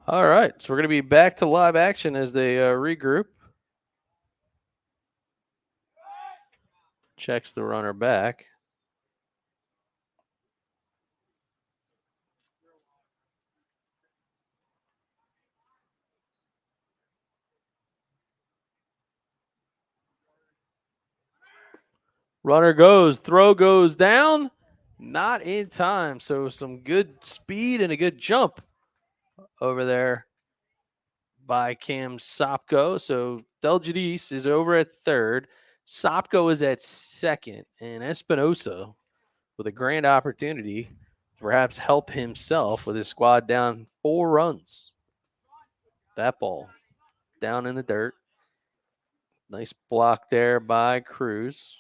All right, so we're going to be back to live action as they regroup. Checks the runner back. Runner goes, throw goes down. Not in time. So some good speed and a good jump over there by Cam Sopko. So Delgadis is over at third. Sopko is at second. And Espinosa with a grand opportunity to perhaps help himself with his squad down 4 runs. That ball down in the dirt. Nice block there by Cruz.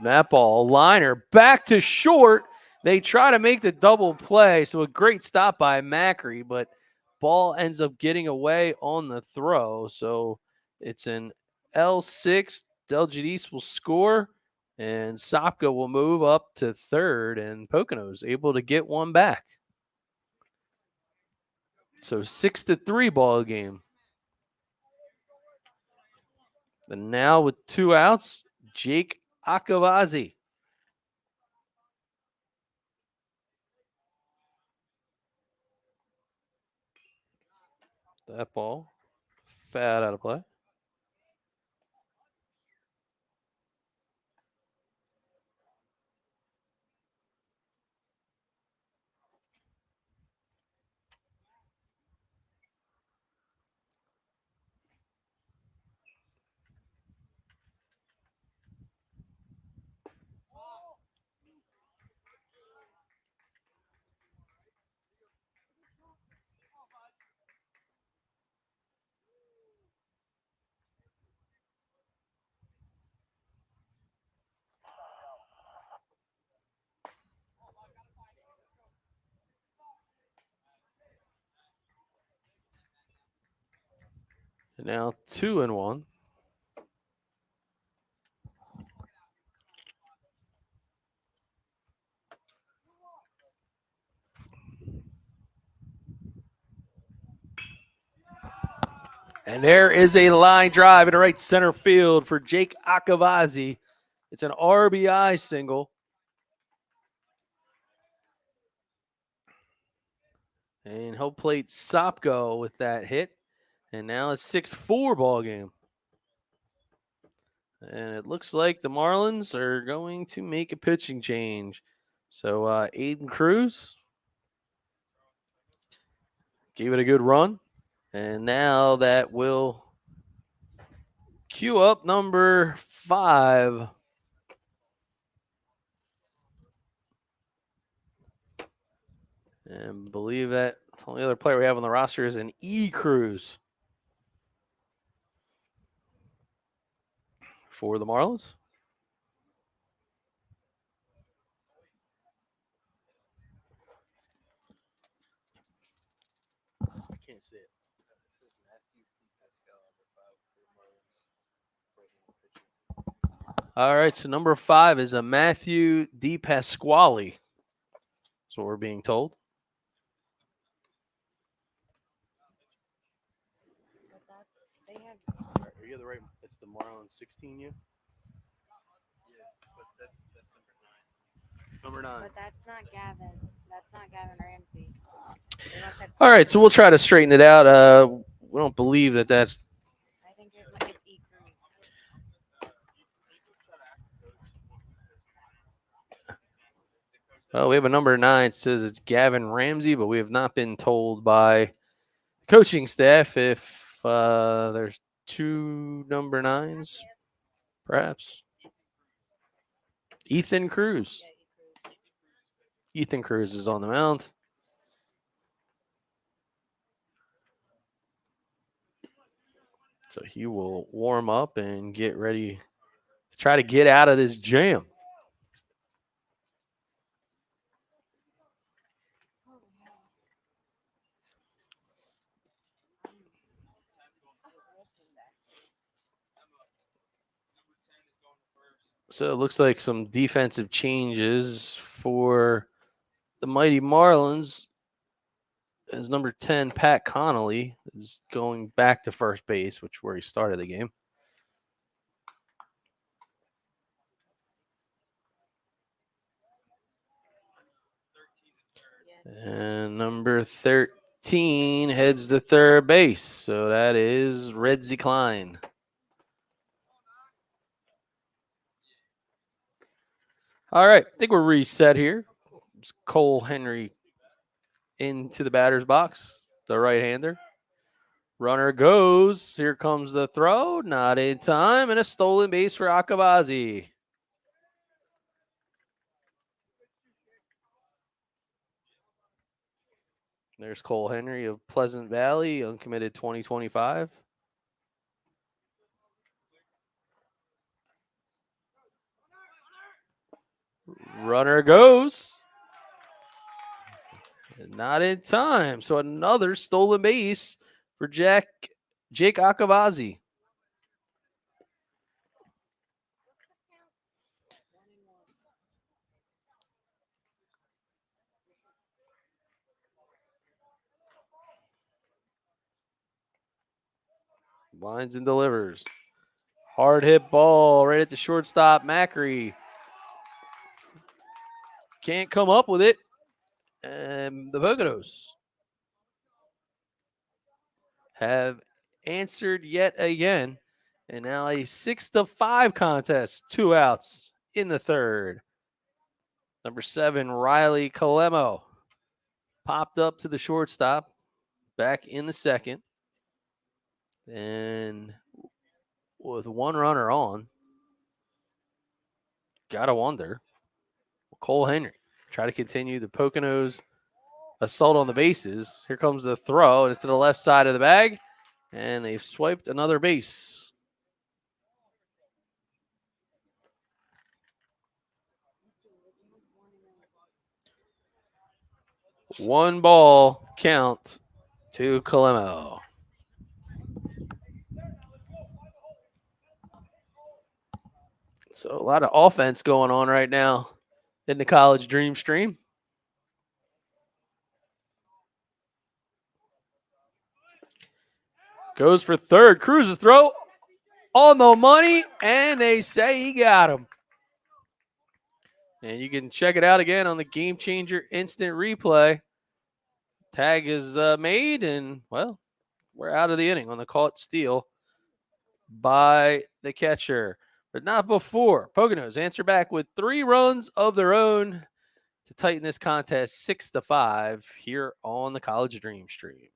That ball, liner, back to short. They try to make the double play, so a great stop by Macri, but ball ends up getting away on the throw. So it's an L6. Delgadis will score, and Sopka will move up to third, and Poconos able to get one back. So 6-3 ball game. And now with 2 outs, Jake Akavazi. That ball, fat out of play. And now 2-1. And there is a line drive in right center field for Jake Akavazi. It's an RBI single. And he'll plate Sopko with that hit. And now it's 6-4 ball game. And it looks like the Marlins are going to make a pitching change. So Aiden Cruz gave it a good run. And now that will cue up number 5. And believe that the only other player we have on the roster is an E Cruz for the Marlins. I can't see it. All right, so number 5 is a Matthew DePasquale. That's what we're being told. Are you the right? It's the Marlins 16 you? Yeah, but that's number 9. But that's not Gavin. That's not Gavin Ramsey. All right, so we'll try to straighten it out. We don't believe that that's. I think it's E Cruz. Well, we have a number 9. It says it's Gavin Ramsey, but we have not been told by coaching staff if there's 2 number 9s, perhaps. Ethan Cruz. Ethan Cruz is on the mound. So he will warm up and get ready to try to get out of this jam. So it looks like some defensive changes for the mighty Marlins, as number 10, Pat Connolly, is going back to first base, which where he started the game. And number 13 heads to third base. So that is Redzy Klein. All right, I think we're reset here. It's Cole Henry into the batter's box, the right-hander. Runner goes. Here comes the throw. Not in time. And a stolen base for Akabazi. There's Cole Henry of Pleasant Valley, uncommitted 2025. Runner goes. Not in time. So another stolen base for Jake Akabazi. Lines and delivers. Hard hit ball right at the shortstop. Macri can't come up with it. And the Poconos have answered yet again. And now a 6-5 contest. 2 outs in the third. Number 7, Riley Calemo popped up to the shortstop back in the second. And with one runner on, gotta wonder, Cole Henry try to continue the Poconos assault on the bases. Here comes the throw, and it's to the left side of the bag, and they've swiped another base. One ball count to Calemo. So a lot of offense going on right now in the college Dreamstream. Goes for third. Cruz's throw on the money, and they say he got him. And you can check it out again on the Game Changer instant replay. Tag is made, and, well, we're out of the inning on the caught steal by the catcher. But not before. Poconos answer back with 3 runs of their own to tighten this contest 6-5 here on the College Dream Stream.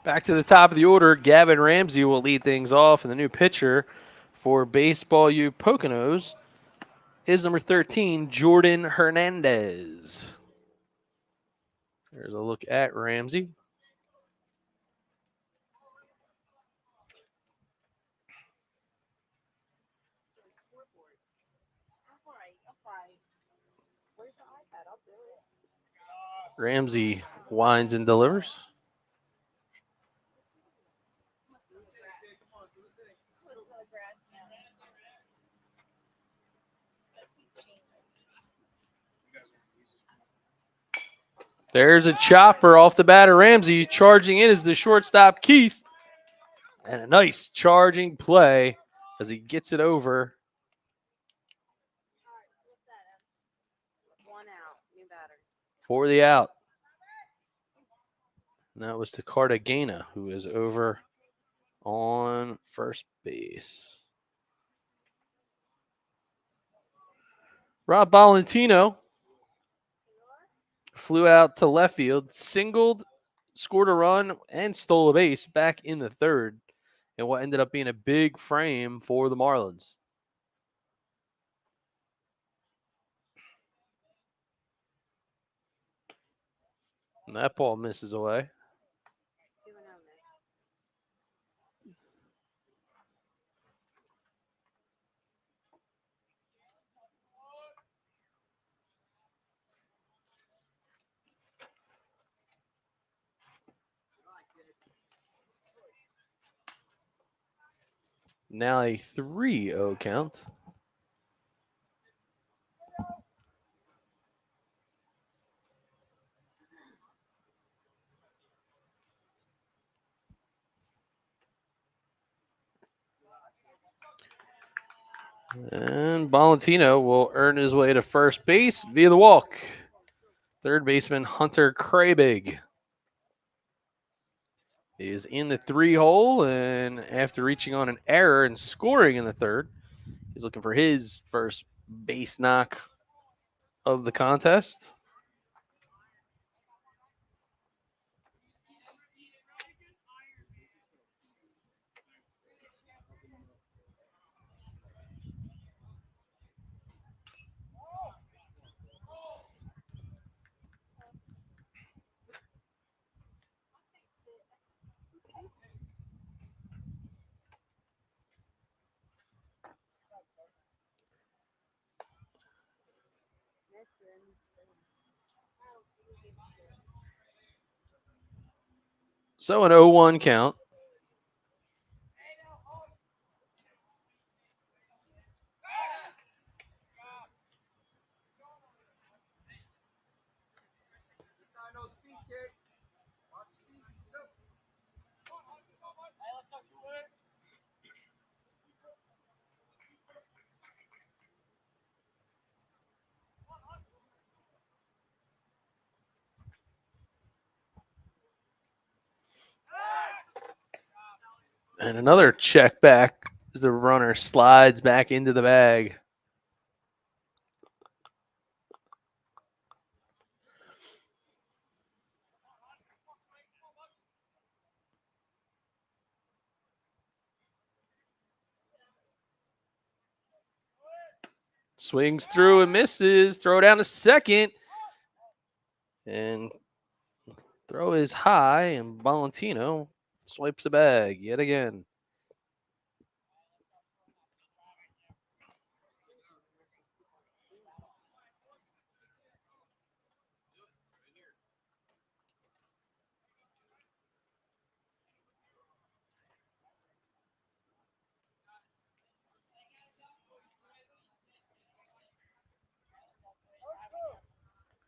Back to the top of the order, Gavin Ramsey will lead things off, and the new pitcher for Baseball U Poconos is number 13, Jordan Hernandez. There's a look at Ramsey. Ramsey winds and delivers. There's a chopper off the bat of Ramsey. Charging in is the shortstop, Keith. And a nice charging play as he gets it over. 1 out, new batter. For the out. And that was to Cartagena, who is over on first base. Rob Valentino flew out to left field, singled, scored a run, and stole a base back in the third in what ended up being a big frame for the Marlins. And that ball misses away. 2-0 miss. Now a 3-0 count. And Valentino will earn his way to first base via the walk. Third baseman Hunter Krabig is in the 3-hole, and after reaching on an error and scoring in the third, he's looking for his first base knock of the contest. So an 0-1 count. And another check back as the runner slides back into the bag. Swings through and misses. Throw down to second. And throw is high, and Valentino swipes the bag yet again.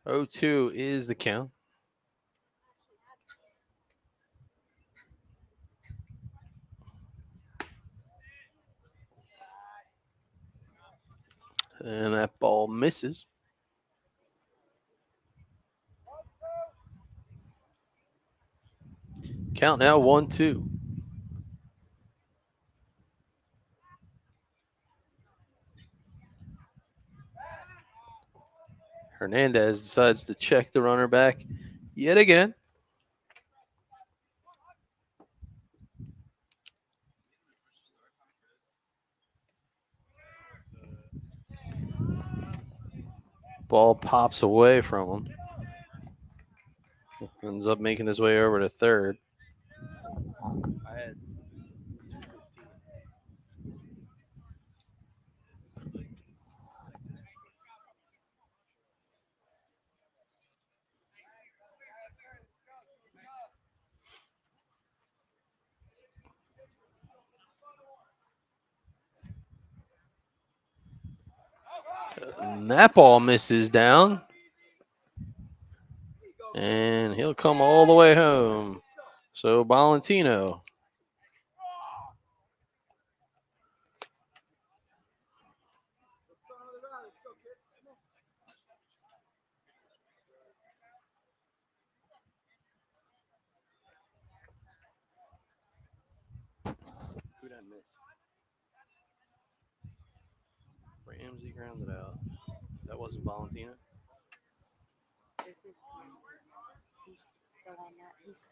Oh, 2 is the count. And that ball misses. Count now 1-2. Hernandez decides to check the runner back yet again. Ball pops away from him. Ends up making his way over to third. I had 215. And that ball misses down. And he'll come all the way home. So Valentino. Who did I miss? Ramsey grounded out. That wasn't Valentino. This is he's so on that he's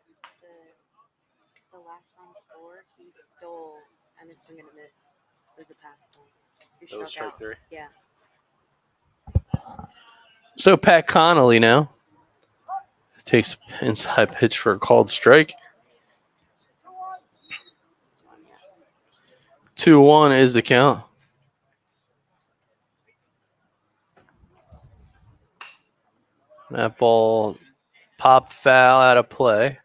the last run score he stole and a swing and a miss. It was a pass ball. He That was struck strike out. three. Yeah. So Pat Connolly now takes inside pitch for a called strike. 2-1 is the count. That ball pop foul out of play.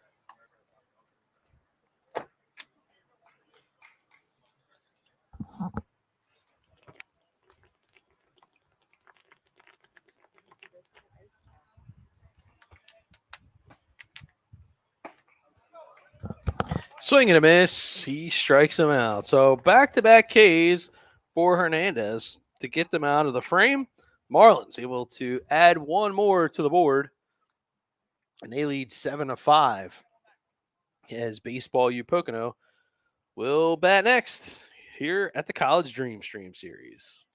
Swing and a miss. He strikes him out. So back-to-back Ks for Hernandez to get them out of the frame. Marlins able to add one more to the board, and they lead 7-5. As Baseball U Pocono will bat next here at the College Dreamstream series.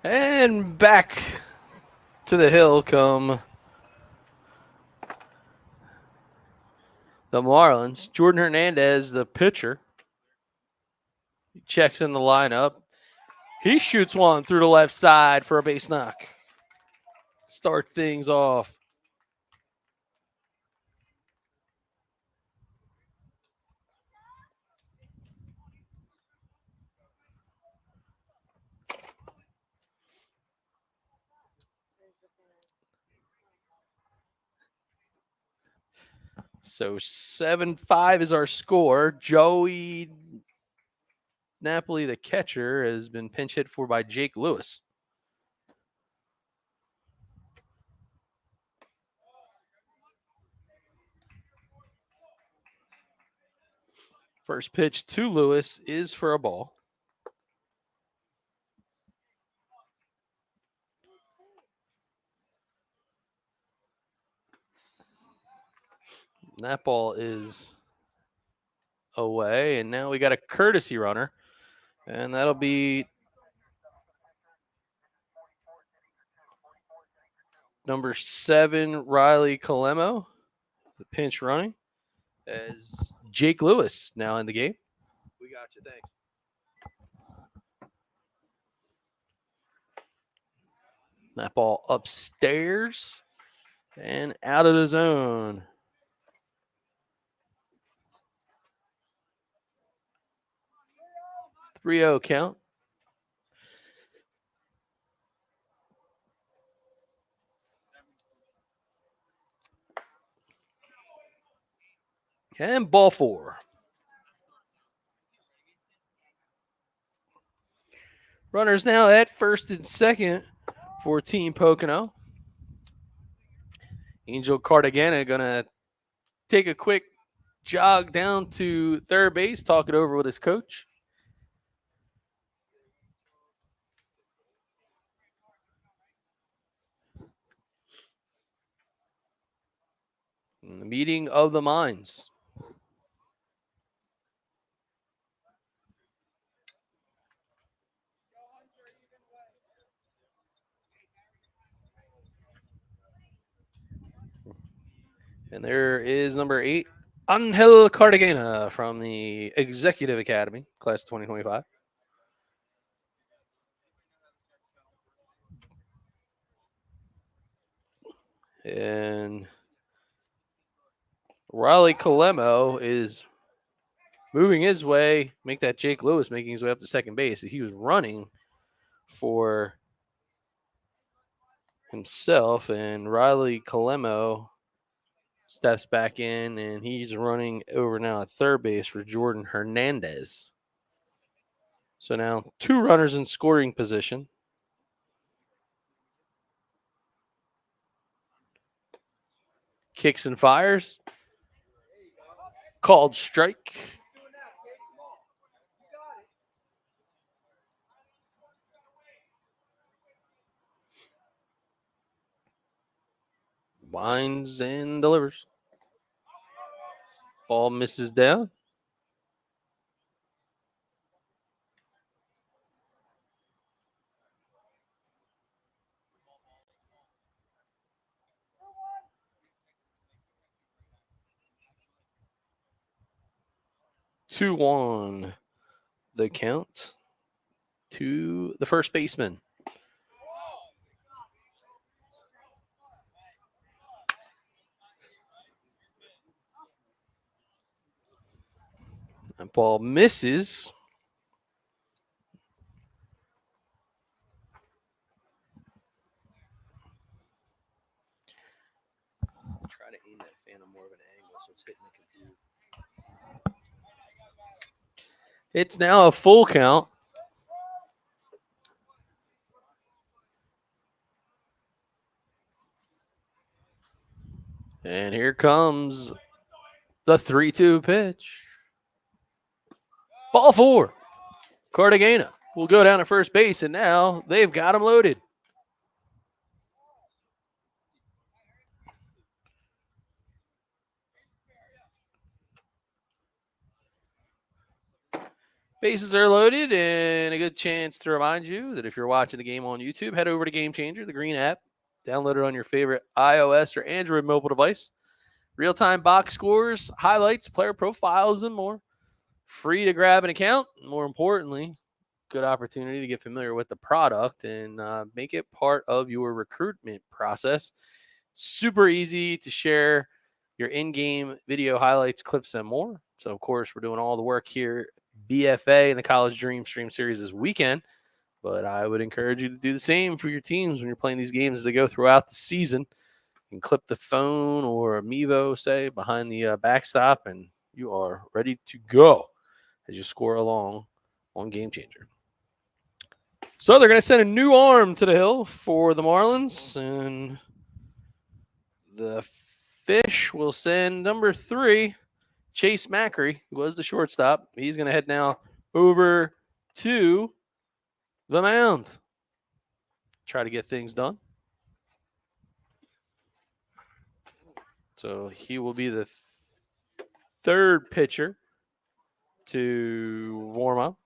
And back to the hill come the Marlins. Jordan Hernandez, the pitcher, he checks in the lineup. He shoots one through the left side for a base knock. Start things off. So 7-5 is our score. Joey Napoli, the catcher, has been pinch hit for by Jake Lewis. First pitch to Lewis is for a ball. That ball is away, and now we got a courtesy runner, and that'll be number 7, Riley Calemo, the pinch running, as Jake Lewis now in the game. We got you. Thanks. That ball upstairs and out of the zone. 3-0 count. And ball 4. Runners now at first and second for Team Pocono. Angel Cartagena going to take a quick jog down to third base, talk it over with his coach. The meeting of the minds. And there is number 8, Angel Cartagena from the Executive Academy, class 2025. And Riley Calemo is moving his way, make that Jake Lewis making his way up to second base. He was running for himself, and Riley Calemo steps back in, and he's running over now at third base for Jordan Hernandez. So now 2 runners in scoring position. Kicks and fires. Called strike. Winds and delivers. Ball misses down. Two one, the count to the first baseman. That ball misses. Try to aim that fan on more of an angle so it's hitting the computer. It's now a full count. And here comes the 3-2 pitch. Ball 4. Cartagena will go down to first base, and now they've got him loaded. Bases are loaded, and a good chance to remind you that if you're watching the game on YouTube, head over to Game Changer, the green app. Download it on your favorite iOS or Android mobile device. Real-time box scores, highlights, player profiles, and more. Free to grab an account. More importantly, good opportunity to get familiar with the product and make it part of your recruitment process. Super easy to share your in-game video highlights, clips, and more. So, of course, we're doing all the work here BFA and the College Dreamstream series this weekend, but I would encourage you to do the same for your teams when you're playing these games as they go throughout the season. You can clip the phone or Mevo, say, behind the backstop, and you are ready to go as you score along on Game Changer. So they're going to send a new arm to the hill for the Marlins, and the Fish will send number 3, Chase Macri, who was the shortstop, he's going to head now over to the mound. Try to get things done. So he will be the third pitcher to warm up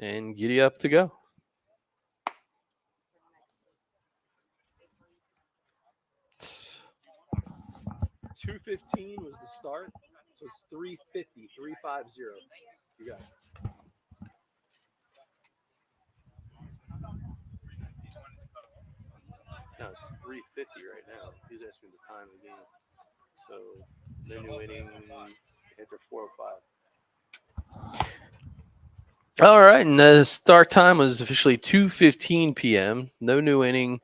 and giddy up to go. $2:15 was the start, so it's 350, 350. You got it. No, it's 350 right now. He's asking the time of the game. So no new inning after 4:05. All right, and the start time was officially 2:15 p.m. No new inning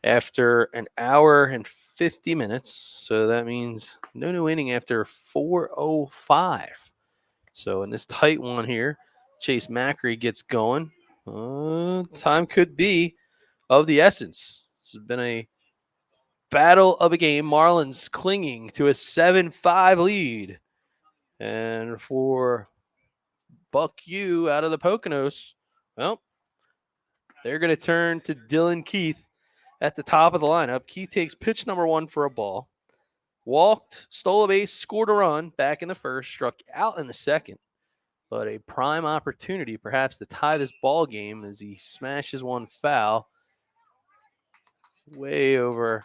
after an hour and 50 minutes. So that means no new inning after 4:05. So in this tight one here, Chase Macri gets going. Time could be of the essence. This has been a battle of a game. Marlins clinging to a 7-5 lead. And for Buck U out of the Poconos, well, they're going to turn to Dylan Keith at the top of the lineup. Keith takes pitch number 1 for a ball. Walked, stole a base, scored a run back in the first, struck out in the second. But a prime opportunity perhaps to tie this ball game as he smashes one foul way over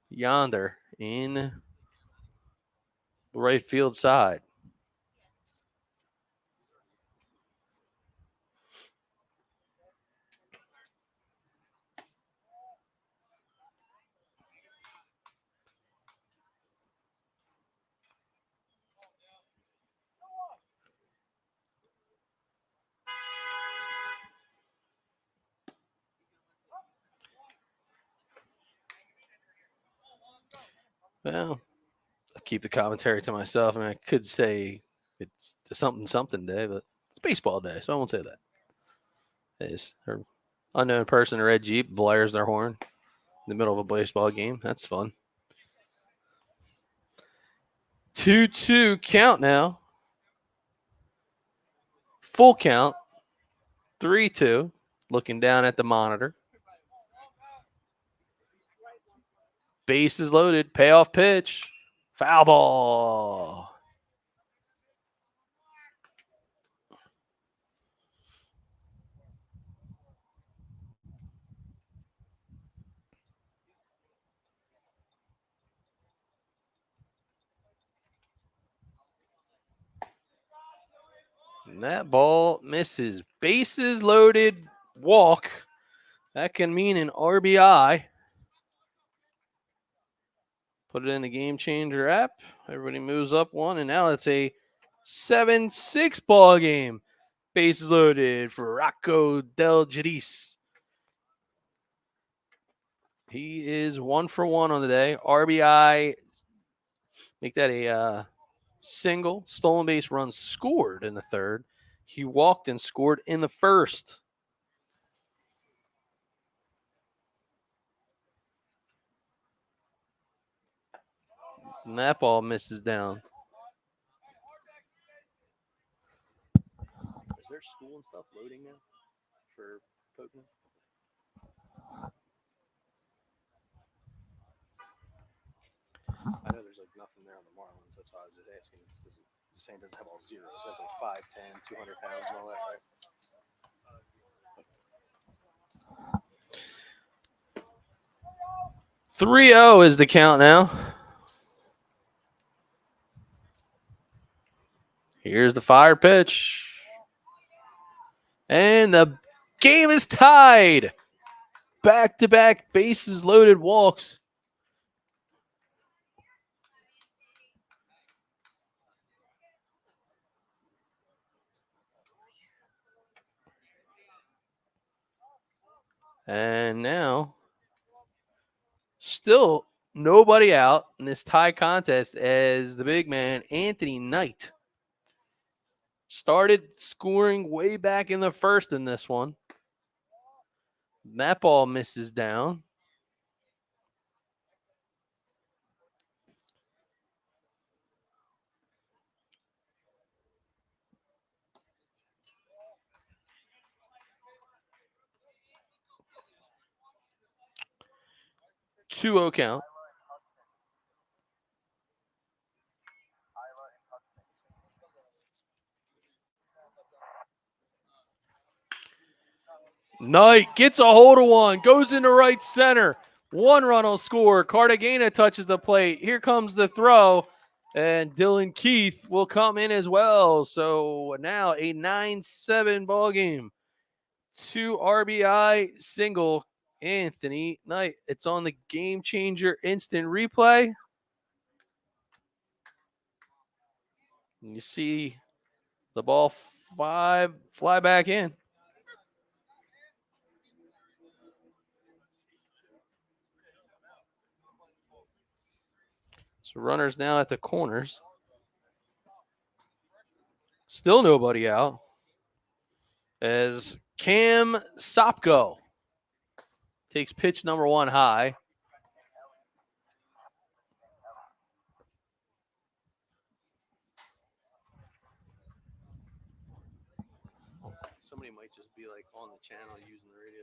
yonder in the right field side. Well, I'll keep the commentary to myself. I mean, I could say it's something day, but it's baseball day, so I won't say that. It's an unknown person in a red Jeep blares their horn in the middle of a baseball game. That's fun. 2-2 count now. Full count. 3-2. Looking down at the monitor. Bases loaded. Payoff pitch. Foul ball. And that ball misses. Bases loaded. Walk. That can mean an RBI. Put it in the Game Changer app. Everybody moves up one, and now it's a 7-6 ball game. Bases loaded for Rocco Del Giudice. He is 1 for 1 on the day. RBI, make that a single. Stolen base run scored in the third. He walked and scored in the first. And that ball misses down. Is there school and stuff loading now for Poconos? I know there's like nothing there on the Marlins. That's why I was just asking. Just saying it doesn't have all zeros. That's like 5'10", 200 pounds and all that, right? 3-0 is the count now. Here's the fire pitch. And the game is tied. Back-to-back bases loaded walks. And now, still nobody out in this tie contest as the big man, Anthony Knight, started scoring way back in the first in this one. That ball misses down. 2-0 count. Knight gets a hold of one, goes into right center. 1 run will score. Cartagena touches the plate. Here comes the throw, and Dylan Keith will come in as well. So now a 9-7 ball game. 2 RBI single. Anthony Knight. It's on the Game Changer instant replay. And you see the ball fly back in. So runners now at the corners. Still nobody out. As Cam Sopko takes pitch number 1 high. Somebody might just be like on the channel using the radio.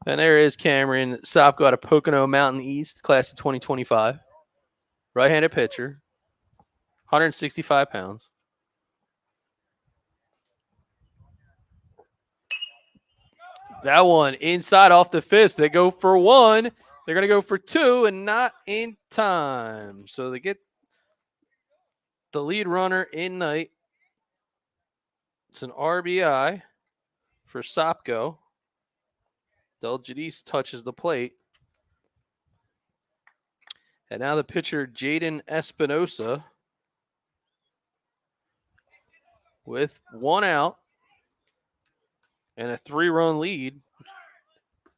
And there is Cameron Sopko out of Pocono Mountain East, class of 2025. Right-handed pitcher, 165 pounds. That one inside off the fist. They go for 1. They're going to go for 2 and not in time. So they get the lead runner in Knight. It's an RBI for Sopko. Del Jadis touches the plate. And now the pitcher, Jaden Espinosa, with 1 out and a 3-run lead.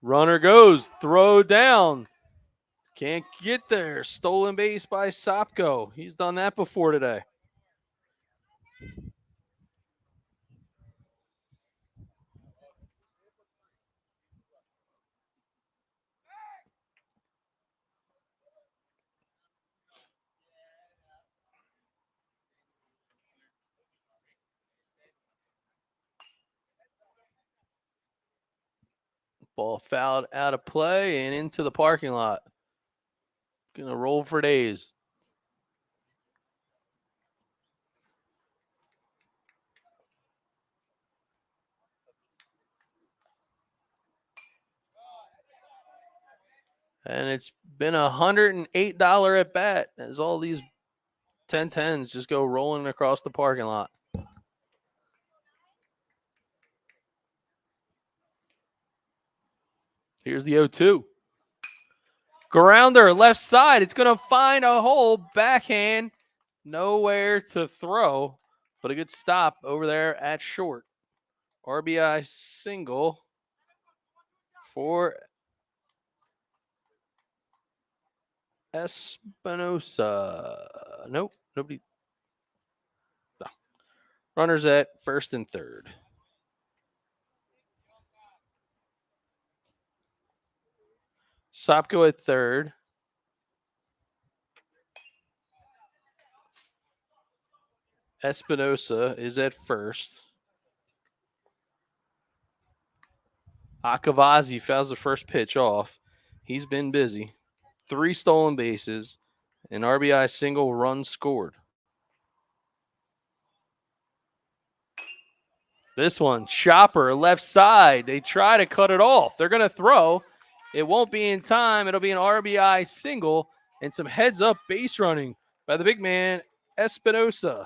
Runner goes, throw down. Can't get there. Stolen base by Sopko. He's done that before today. Ball fouled out of play and into the parking lot. Gonna roll for days. And it's been $108 at bat as all these 10-10s just go rolling across the parking lot. Here's the 0-2. Grounder, left side. It's going to find a hole. Backhand. Nowhere to throw. But a good stop over there at short. RBI single for Espinosa. Nope. Nobody. No. Runners at first and third. Sopko at third. Espinosa is at first. Akavazi fouls the first pitch off. He's been busy. 3 stolen bases. An RBI single, run scored. This one, Chopper, left side. They try to cut it off. They're going to throw. It won't be in time. It'll be an RBI single and some heads-up base running by the big man, Espinosa.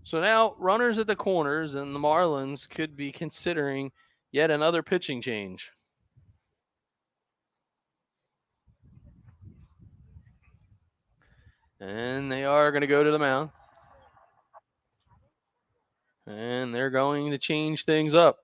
So now runners at the corners, and the Marlins could be considering yet another pitching change. And they are going to go to the mound. And they're going to change things up.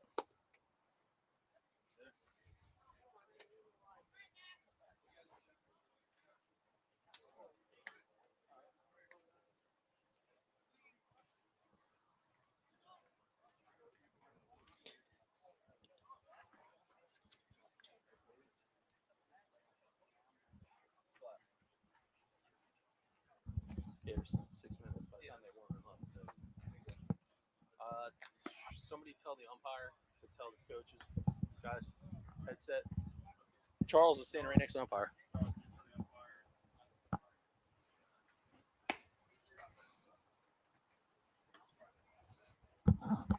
There's 6 minutes by the time they warm him up. somebody tell the umpire to tell the coaches, guys, headset. Charles is standing right next to the umpire.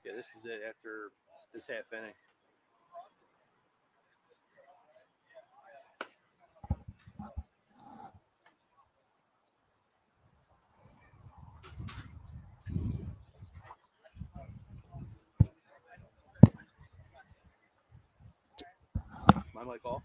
Yeah, this is it after this half inning. My mic off?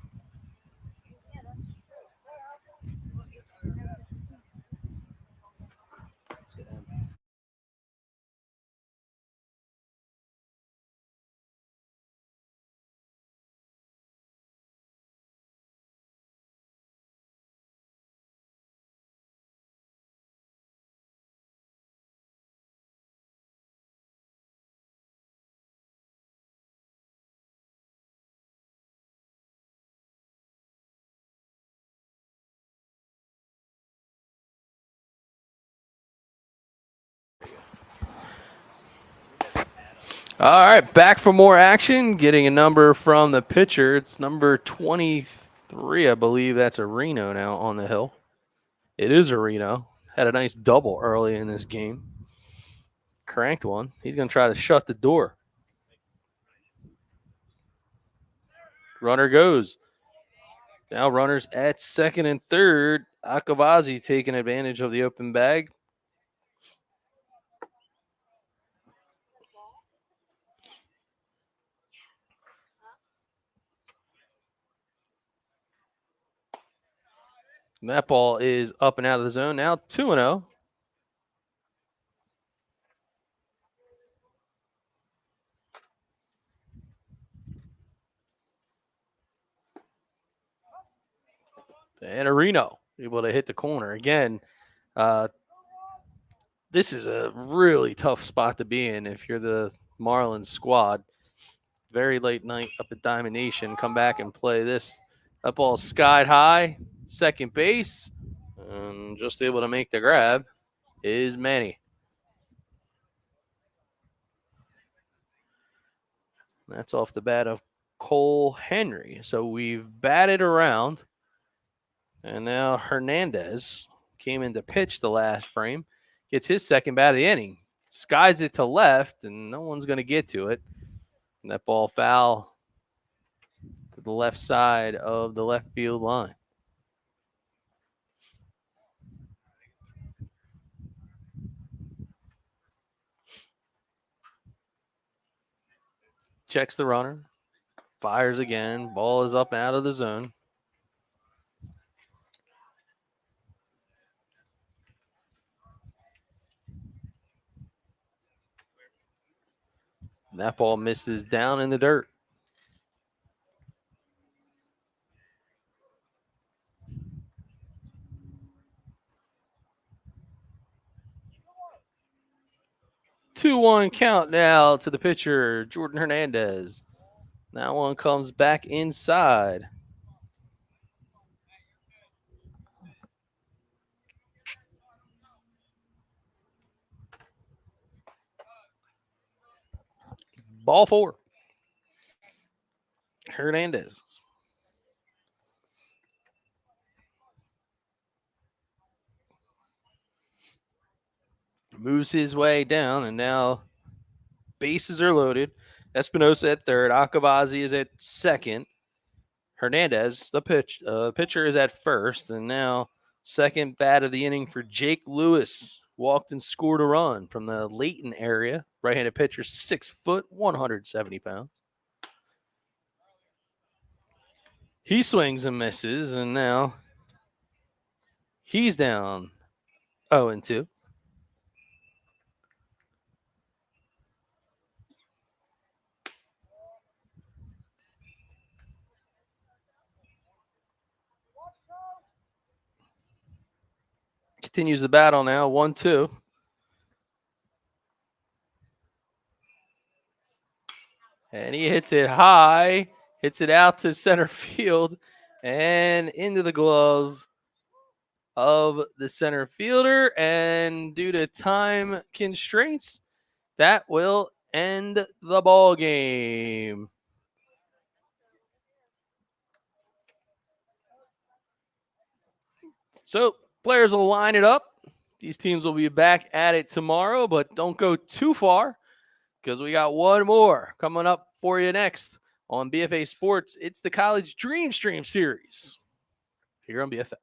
All right, back for more action. Getting a number from the pitcher. It's number 23, I believe. That's a Reno now on the hill. It is a Reno. Had a nice double early in this game. Cranked one. He's going to try to shut the door. Runner goes. Now runners at second and third. Akavazi taking advantage of the open bag. And that ball is up and out of the zone. Now 2-0. And Areno able to hit the corner. Again, this is a really tough spot to be in if you're the Marlins squad. Very late night up at Diamond Nation. Come back and play this. That ball skied high. Second base. And just able to make the grab is Manny. That's off the bat of Cole Henry. So we've batted around. And now Hernandez came in to pitch the last frame. Gets his second bat of the inning. Skies it to left, and no one's going to get to it. And that ball foul to the left side of the left field line. Checks the runner. Fires again. Ball is up and out of the zone. That ball misses down in the dirt. Two-one count now to the pitcher, Jordan Hernandez. That one comes back inside. Ball four. Hernandez. Moves his way down, and now bases are loaded. Espinosa at third. Akavazi is at second. Hernandez, the pitcher, is at first. And now second bat of the inning for Jake Lewis. Walked and scored a run from the Layton area. Right-handed pitcher, 6 foot, 170 pounds. He swings and misses, and now he's down 0-2. Continues the battle now, 1-2. And he hits it high, hits it out to center field, and into the glove of the center fielder. And due to time constraints, that will end the ball game. So players will line it up. These teams will be back at it tomorrow, but don't go too far because we got one more coming up for you next on BFA Sports. It's the College Dreamstream series here on BFA.